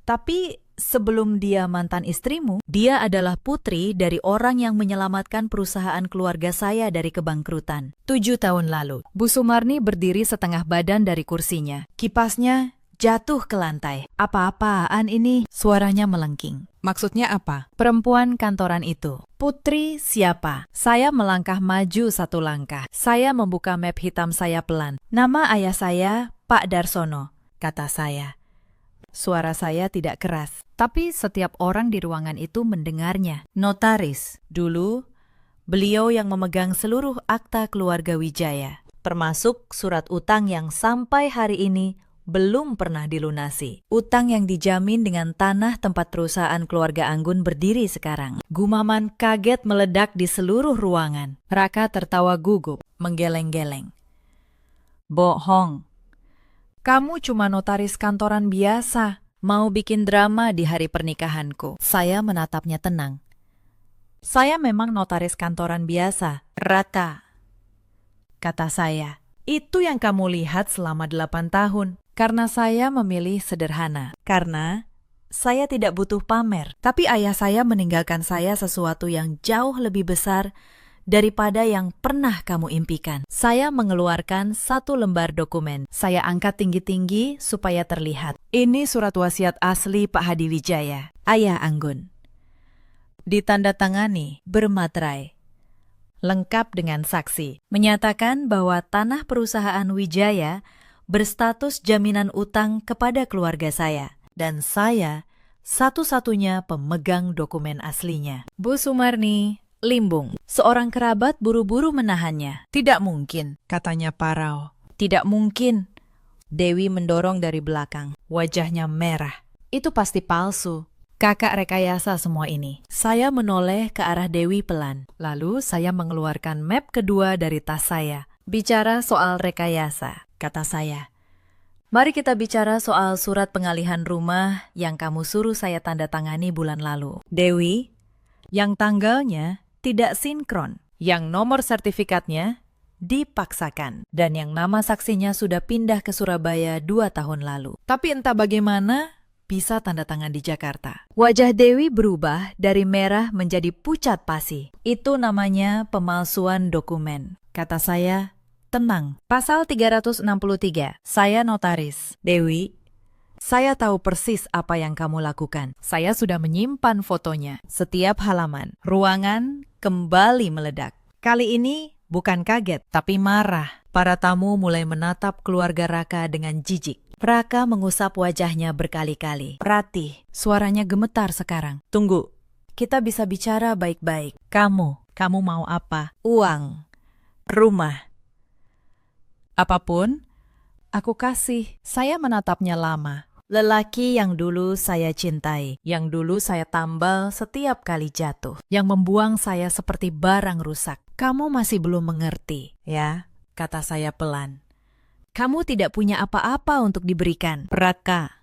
"Tapi sebelum dia mantan istrimu, dia adalah putri dari orang yang menyelamatkan perusahaan keluarga saya dari kebangkrutan 7 tahun lalu." Bu Sumarni berdiri setengah badan dari kursinya. Kipasnya jatuh ke lantai. "Apa-apaan ini?" Suaranya melengking. "Maksudnya apa?" "Perempuan kantoran itu." "Putri siapa?" Saya melangkah maju 1 langkah. Saya membuka map hitam saya pelan. "Nama ayah saya Pak Darsono," kata saya. Suara saya tidak keras, tapi setiap orang di ruangan itu mendengarnya. "Notaris. Dulu, beliau yang memegang seluruh akta keluarga Wijaya, termasuk surat utang yang sampai hari ini belum pernah dilunasi. Utang yang dijamin dengan tanah tempat perusahaan keluarga Anggun berdiri sekarang." Gumaman kaget meledak di seluruh ruangan. Raka tertawa gugup, menggeleng-geleng. "Bohong. Kamu cuma notaris kantoran biasa, mau bikin drama di hari pernikahanku." Saya menatapnya tenang. "Saya memang notaris kantoran biasa, Raka," kata saya. "Itu yang kamu lihat selama 8 tahun. Karena saya memilih sederhana. Karena saya tidak butuh pamer. Tapi ayah saya meninggalkan saya sesuatu yang jauh lebih besar daripada yang pernah kamu impikan." Saya mengeluarkan 1 lembar dokumen. Saya angkat tinggi-tinggi supaya terlihat. "Ini surat wasiat asli Pak Hadi Wijaya, ayah Anggun. Ditandatangani, bermaterai, lengkap dengan saksi. Menyatakan bahwa tanah perusahaan Wijaya berstatus jaminan utang kepada keluarga saya. Dan saya satu-satunya pemegang dokumen aslinya." Bu Sumarni limbung. Seorang kerabat buru-buru menahannya. "Tidak mungkin," katanya parau. "Tidak mungkin." Dewi mendorong dari belakang. Wajahnya merah. "Itu pasti palsu. Kakak rekayasa semua ini." Saya menoleh ke arah Dewi pelan. Lalu saya mengeluarkan map kedua dari tas saya. "Bicara soal rekayasa," kata saya. "Mari kita bicara soal surat pengalihan rumah yang kamu suruh saya tanda tangani bulan lalu. Dewi, yang tanggalnya tidak sinkron, yang nomor sertifikatnya dipaksakan, dan yang nama saksinya sudah pindah ke Surabaya 2 tahun lalu. Tapi entah bagaimana bisa tanda tangan di Jakarta." Wajah Dewi berubah dari merah menjadi pucat pasi. "Itu namanya pemalsuan dokumen," kata saya. "Tenang, pasal 363, saya notaris. Dewi, saya tahu persis apa yang kamu lakukan. Saya sudah menyimpan fotonya. Setiap halaman, ruangan kembali meledak. Kali ini bukan kaget, tapi marah." Para tamu mulai menatap keluarga Raka dengan jijik. Raka mengusap wajahnya berkali-kali. "Ratih," suaranya gemetar sekarang. "Tunggu, kita bisa bicara baik-baik. Kamu mau apa? Uang? Rumah? Apapun, aku kasih." Saya menatapnya lama. Lelaki yang dulu saya cintai, yang dulu saya tambal setiap kali jatuh, yang membuang saya seperti barang rusak. "Kamu masih belum mengerti, ya," kata saya pelan. "Kamu tidak punya apa-apa untuk diberikan. Raka,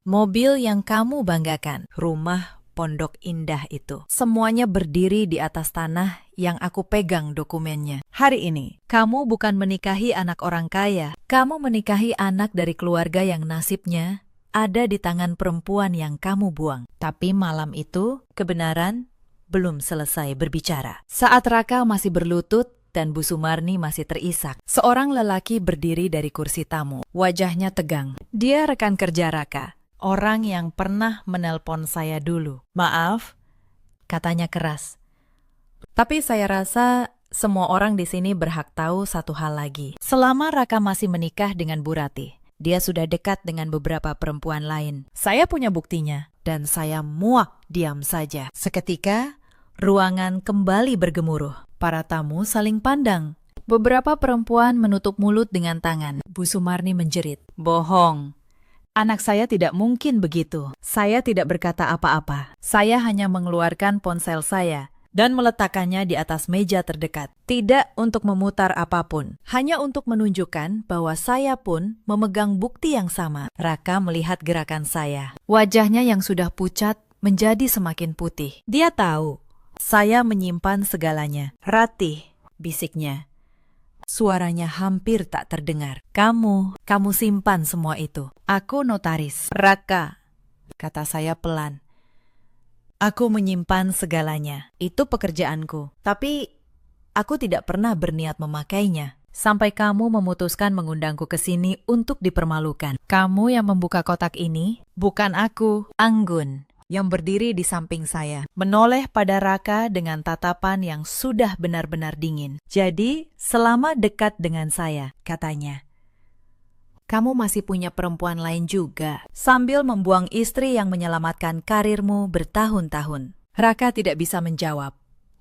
mobil yang kamu banggakan, rumah pondok indah itu, semuanya berdiri di atas tanah yang aku pegang dokumennya. Hari ini, kamu bukan menikahi anak orang kaya, kamu menikahi anak dari keluarga yang nasibnya ada di tangan perempuan yang kamu buang." Tapi malam itu, kebenaran belum selesai berbicara. Saat Raka masih berlutut, dan Bu Sumarni masih terisak. Seorang lelaki berdiri dari kursi tamu. Wajahnya tegang. Dia rekan kerja Raka, orang yang pernah menelpon saya dulu. "Maaf," katanya keras. "Tapi saya rasa semua orang di sini berhak tahu satu hal lagi. Selama Raka masih menikah dengan Bu Ratih, dia sudah dekat dengan beberapa perempuan lain. Saya punya buktinya, dan saya muak diam saja." Seketika, ruangan kembali bergemuruh. Para tamu saling pandang. Beberapa perempuan menutup mulut dengan tangan. Bu Sumarni menjerit, "Bohong. Anak saya tidak mungkin begitu. Saya tidak berkata apa-apa. Saya hanya mengeluarkan ponsel saya dan meletakkannya di atas meja terdekat. Tidak untuk memutar apapun. Hanya untuk menunjukkan bahwa saya pun memegang bukti yang sama." Raka melihat gerakan saya. Wajahnya yang sudah pucat menjadi semakin putih. Dia tahu saya menyimpan segalanya. "Ratih," bisiknya. Suaranya hampir tak terdengar. Kamu simpan semua itu. Aku notaris." "Raka," kata saya pelan. "Aku menyimpan segalanya. Itu pekerjaanku. Tapi aku tidak pernah berniat memakainya. Sampai kamu memutuskan mengundangku ke sini untuk dipermalukan. Kamu yang membuka kotak ini, bukan aku." Anggun yang berdiri di samping saya menoleh pada Raka dengan tatapan yang sudah benar-benar dingin. "Jadi, selama dekat dengan saya," katanya, "kamu masih punya perempuan lain juga, sambil membuang istri yang menyelamatkan karirmu bertahun-tahun." Raka tidak bisa menjawab.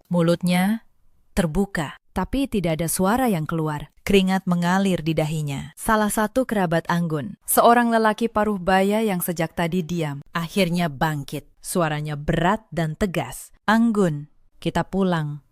Mulutnya terbuka, tapi tidak ada suara yang keluar. Keringat mengalir di dahinya. Salah satu kerabat Anggun, seorang lelaki paruh baya yang sejak tadi diam, akhirnya bangkit. Suaranya berat dan tegas. "Anggun, kita pulang.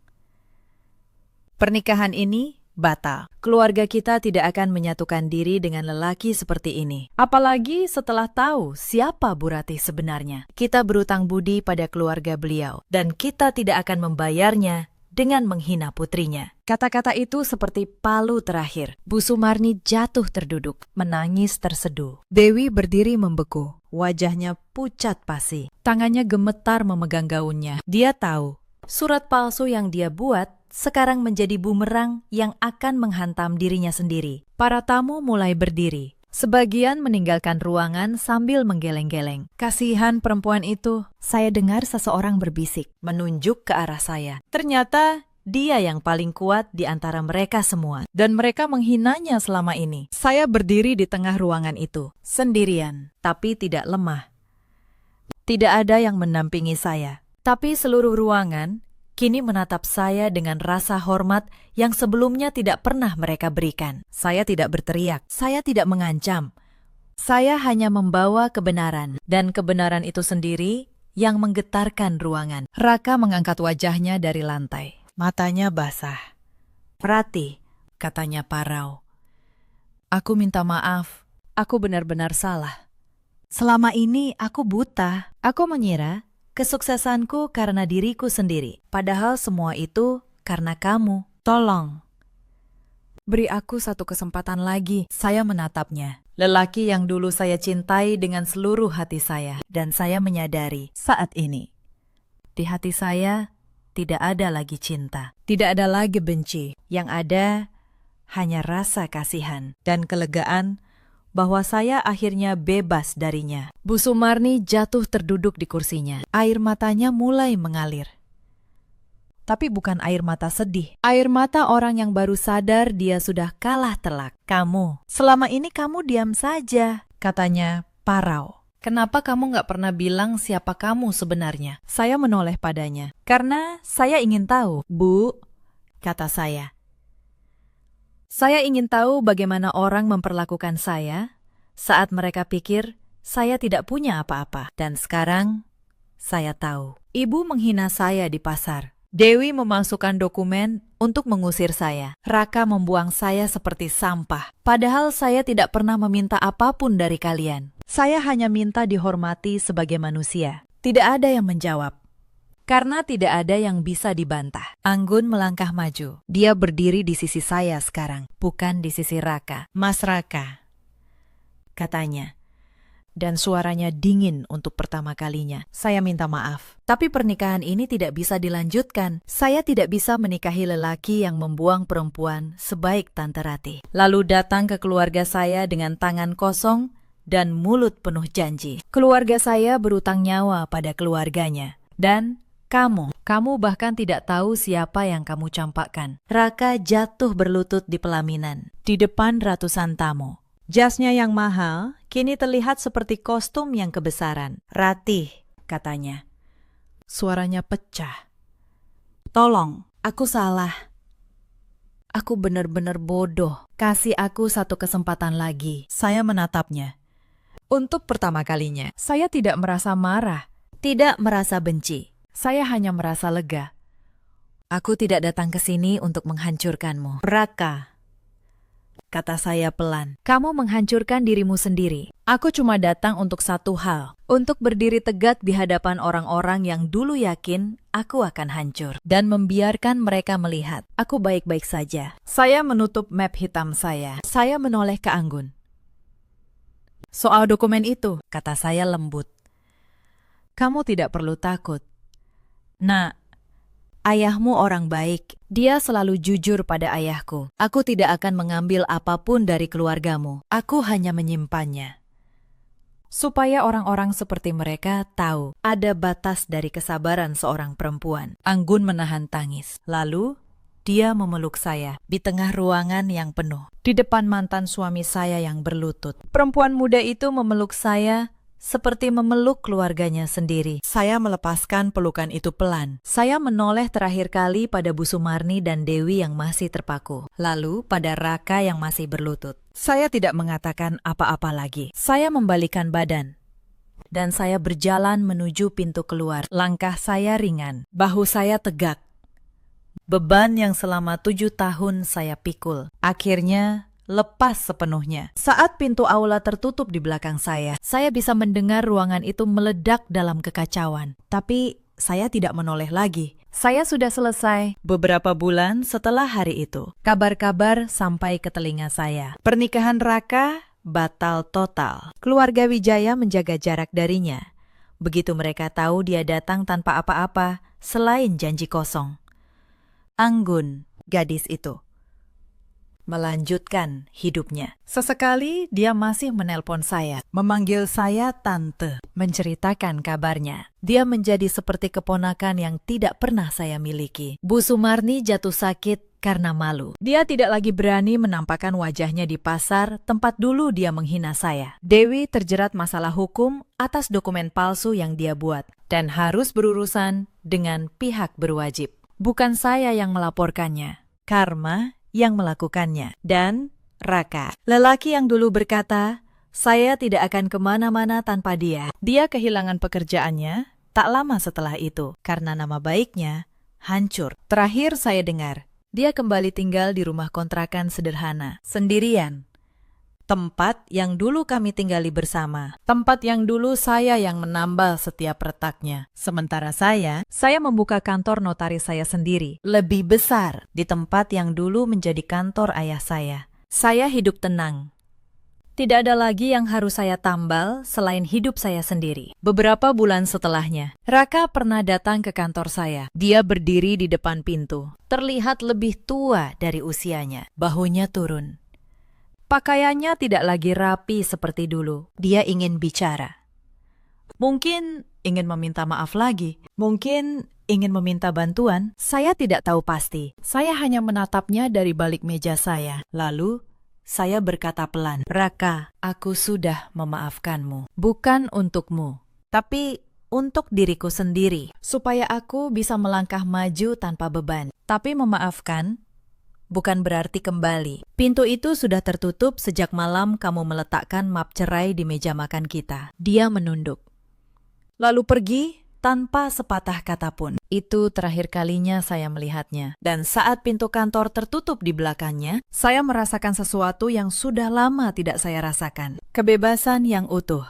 Pernikahan ini batal. Keluarga kita tidak akan menyatukan diri dengan lelaki seperti ini. Apalagi setelah tahu siapa Bu Ratih sebenarnya. Kita berutang budi pada keluarga beliau, dan kita tidak akan membayarnya dengan menghina putrinya." Kata-kata itu seperti palu terakhir. Bu Sumarni jatuh terduduk, menangis terseduh. Dewi berdiri membeku, wajahnya pucat pasi. Tangannya gemetar memegang gaunnya. Dia tahu, surat palsu yang dia buat sekarang menjadi bumerang yang akan menghantam dirinya sendiri. Para tamu mulai berdiri. Sebagian meninggalkan ruangan sambil menggeleng-geleng. "Kasihan perempuan itu," saya dengar seseorang berbisik, menunjuk ke arah saya. Ternyata dia yang paling kuat di antara mereka semua, dan mereka menghinanya selama ini. Saya berdiri di tengah ruangan itu, sendirian, tapi tidak lemah. Tidak ada yang mendampingi saya, tapi seluruh ruangan kini menatap saya dengan rasa hormat yang sebelumnya tidak pernah mereka berikan. Saya tidak berteriak, saya tidak mengancam. Saya hanya membawa kebenaran, dan kebenaran itu sendiri yang menggetarkan ruangan. Raka mengangkat wajahnya dari lantai. Matanya basah. "Ratih," katanya parau, "aku minta maaf. Aku benar-benar salah. Selama ini aku buta. Aku mengira kesuksesanku karena diriku sendiri. Padahal semua itu karena kamu. Tolong, beri aku satu kesempatan lagi." Saya menatapnya. Lelaki yang dulu saya cintai dengan seluruh hati saya. Dan saya menyadari saat ini, di hati saya tidak ada lagi cinta. Tidak ada lagi benci. Yang ada hanya rasa kasihan dan kelegaan bahwa saya akhirnya bebas darinya. Bu Sumarni jatuh terduduk di kursinya. Air matanya mulai mengalir. Tapi bukan air mata sedih. Air mata orang yang baru sadar dia sudah kalah telak. "Kamu, selama ini kamu diam saja," katanya parau. "Kenapa kamu nggak pernah bilang siapa kamu sebenarnya?" Saya menoleh padanya. "Karena saya ingin tahu." "Bu," kata saya. "Saya ingin tahu bagaimana orang memperlakukan saya saat mereka pikir saya tidak punya apa-apa. Dan sekarang, saya tahu. Ibu menghina saya di pasar. Dewi memasukkan dokumen untuk mengusir saya. Raka membuang saya seperti sampah. Padahal saya tidak pernah meminta apapun dari kalian. Saya hanya minta dihormati sebagai manusia." Tidak ada yang menjawab. Karena tidak ada yang bisa dibantah. Anggun melangkah maju. Dia berdiri di sisi saya sekarang, bukan di sisi Raka. "Mas Raka," katanya. dan suaranya dingin untuk pertama kalinya. Saya minta maaf. Tapi pernikahan ini tidak bisa dilanjutkan. Saya tidak bisa menikahi lelaki yang membuang perempuan sebaik Tante Ratih. Lalu datang ke keluarga saya dengan tangan kosong dan mulut penuh janji. Keluarga saya berutang nyawa pada keluarganya. Dan kamu bahkan tidak tahu siapa yang kamu campakkan. Raka jatuh berlutut di pelaminan, di depan ratusan tamu. Jasnya yang mahal kini terlihat seperti kostum yang kebesaran. Ratih, katanya. Suaranya pecah. Tolong, aku salah. Aku benar-benar bodoh. Kasih aku satu kesempatan lagi. Saya menatapnya. Untuk pertama kalinya, saya tidak merasa marah, tidak merasa benci. Saya hanya merasa lega. Aku tidak datang ke sini untuk menghancurkanmu. Raka, kata saya pelan. Kamu menghancurkan dirimu sendiri. Aku cuma datang untuk satu hal. Untuk berdiri tegak di hadapan orang-orang yang dulu yakin aku akan hancur. Dan membiarkan mereka melihat. Aku baik-baik saja. Saya menutup map hitam saya. Saya menoleh ke Anggun. Soal dokumen itu, kata saya lembut. Kamu tidak perlu takut. Nak, ayahmu orang baik. Dia selalu jujur pada ayahku. Aku tidak akan mengambil apapun dari keluargamu. Aku hanya menyimpannya. Supaya orang-orang seperti mereka tahu ada batas dari kesabaran seorang perempuan. Anggun menahan tangis. Lalu, dia memeluk saya di tengah ruangan yang penuh. Di depan mantan suami saya yang berlutut. Perempuan muda itu memeluk saya seperti memeluk keluarganya sendiri. Saya melepaskan pelukan itu pelan. Saya menoleh terakhir kali pada Bu Sumarni dan Dewi yang masih terpaku. Lalu pada Raka yang masih berlutut. Saya tidak mengatakan apa-apa lagi. Saya membalikkan badan. Dan saya berjalan menuju pintu keluar. Langkah saya ringan. Bahu saya tegak. Beban yang selama 7 tahun saya pikul. Akhirnya lepas sepenuhnya. Saat pintu aula tertutup di belakang saya bisa mendengar ruangan itu meledak dalam kekacauan. Tapi saya tidak menoleh lagi. Saya sudah selesai. Beberapa bulan setelah hari itu, kabar-kabar sampai ke telinga saya. Pernikahan Raka batal total. Keluarga Wijaya menjaga jarak darinya. Begitu mereka tahu dia datang tanpa apa-apa selain janji kosong. Anggun, gadis itu, melanjutkan hidupnya. Sesekali dia masih menelpon saya, memanggil saya tante, menceritakan kabarnya. Dia menjadi seperti keponakan yang tidak pernah saya miliki. Bu Sumarni jatuh sakit karena malu. Dia tidak lagi berani menampakkan wajahnya di pasar tempat dulu dia menghina saya. Dewi terjerat masalah hukum atas dokumen palsu yang dia buat dan harus berurusan dengan pihak berwajib. Bukan saya yang melaporkannya, Karma yang melakukannya. Dan Raka, lelaki yang dulu berkata, saya tidak akan kemana-mana tanpa dia. Dia kehilangan pekerjaannya tak lama setelah itu, karena nama baiknya hancur. Terakhir saya dengar, dia kembali tinggal di rumah kontrakan sederhana, sendirian. Tempat yang dulu kami tinggali bersama. Tempat yang dulu saya yang menambal setiap retaknya. Sementara saya membuka kantor notaris saya sendiri. Lebih besar di tempat yang dulu menjadi kantor ayah saya. Saya hidup tenang. Tidak ada lagi yang harus saya tambal selain hidup saya sendiri. Beberapa bulan setelahnya, Raka pernah datang ke kantor saya. Dia berdiri di depan pintu. Terlihat lebih tua dari usianya. Bahunya turun. Pakaiannya tidak lagi rapi seperti dulu. Dia ingin bicara. Mungkin ingin meminta maaf lagi. Mungkin ingin meminta bantuan. Saya tidak tahu pasti. Saya hanya menatapnya dari balik meja saya. Lalu, saya berkata pelan, Raka, aku sudah memaafkanmu. Bukan untukmu, tapi untuk diriku sendiri. Supaya aku bisa melangkah maju tanpa beban. Tapi memaafkan bukan berarti kembali. Pintu itu sudah tertutup sejak malam kamu meletakkan map cerai di meja makan kita. Dia menunduk. Lalu pergi tanpa sepatah kata pun. Itu terakhir kalinya saya melihatnya. Dan saat pintu kantor tertutup di belakangnya, saya merasakan sesuatu yang sudah lama tidak saya rasakan. Kebebasan yang utuh.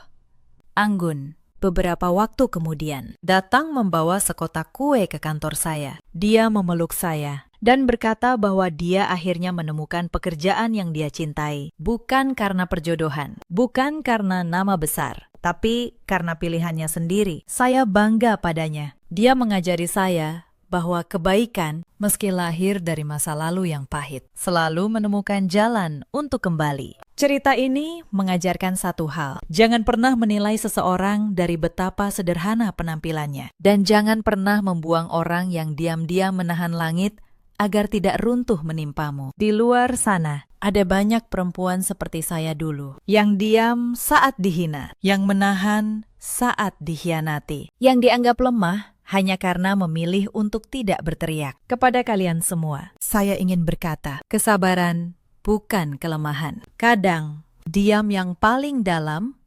Anggun, beberapa waktu kemudian, datang membawa sekotak kue ke kantor saya. Dia memeluk saya dan berkata bahwa dia akhirnya menemukan pekerjaan yang dia cintai. Bukan karena perjodohan, bukan karena nama besar, Tapi karena pilihannya sendiri, saya bangga padanya. Dia mengajari saya bahwa kebaikan, meski lahir dari masa lalu yang pahit, selalu menemukan jalan untuk kembali. Cerita ini mengajarkan satu hal. Jangan pernah menilai seseorang dari betapa sederhana penampilannya. Dan jangan pernah membuang orang yang diam-diam menahan langit agar tidak runtuh menimpamu. Di luar sana, ada banyak perempuan seperti saya dulu, yang diam saat dihina, yang menahan saat dikhianati, yang dianggap lemah hanya karena memilih untuk tidak berteriak. Kepada kalian semua, saya ingin berkata, kesabaran bukan kelemahan. Kadang, diam yang paling dalam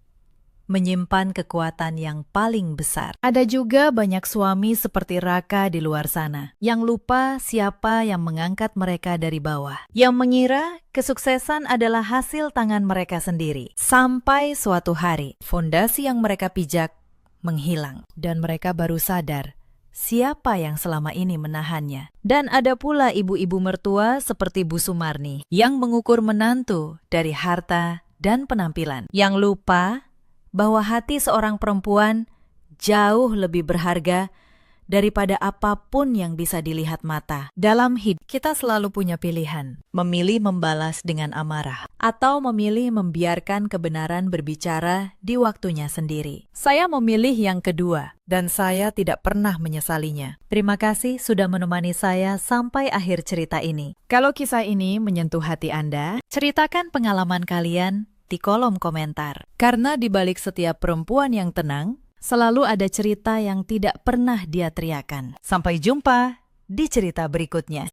menyimpan kekuatan yang paling besar. Ada juga banyak suami seperti Raka di luar sana, yang lupa siapa yang mengangkat mereka dari bawah, yang mengira kesuksesan adalah hasil tangan mereka sendiri. Sampai suatu hari, fondasi yang mereka pijak menghilang, dan mereka baru sadar siapa yang selama ini menahannya. Dan ada pula ibu-ibu mertua seperti Bu Sumarni yang mengukur menantu dari harta dan penampilan, yang lupa bahwa hati seorang perempuan jauh lebih berharga daripada apapun yang bisa dilihat mata. Dalam hidup, kita selalu punya pilihan, memilih membalas dengan amarah, atau memilih membiarkan kebenaran berbicara di waktunya sendiri. Saya memilih yang kedua, dan saya tidak pernah menyesalinya. Terima kasih sudah menemani saya sampai akhir cerita ini. Kalau kisah ini menyentuh hati Anda, ceritakan pengalaman kalian di kolom komentar. Karena di balik setiap perempuan yang tenang, selalu ada cerita yang tidak pernah dia teriakan. Sampai jumpa di cerita berikutnya.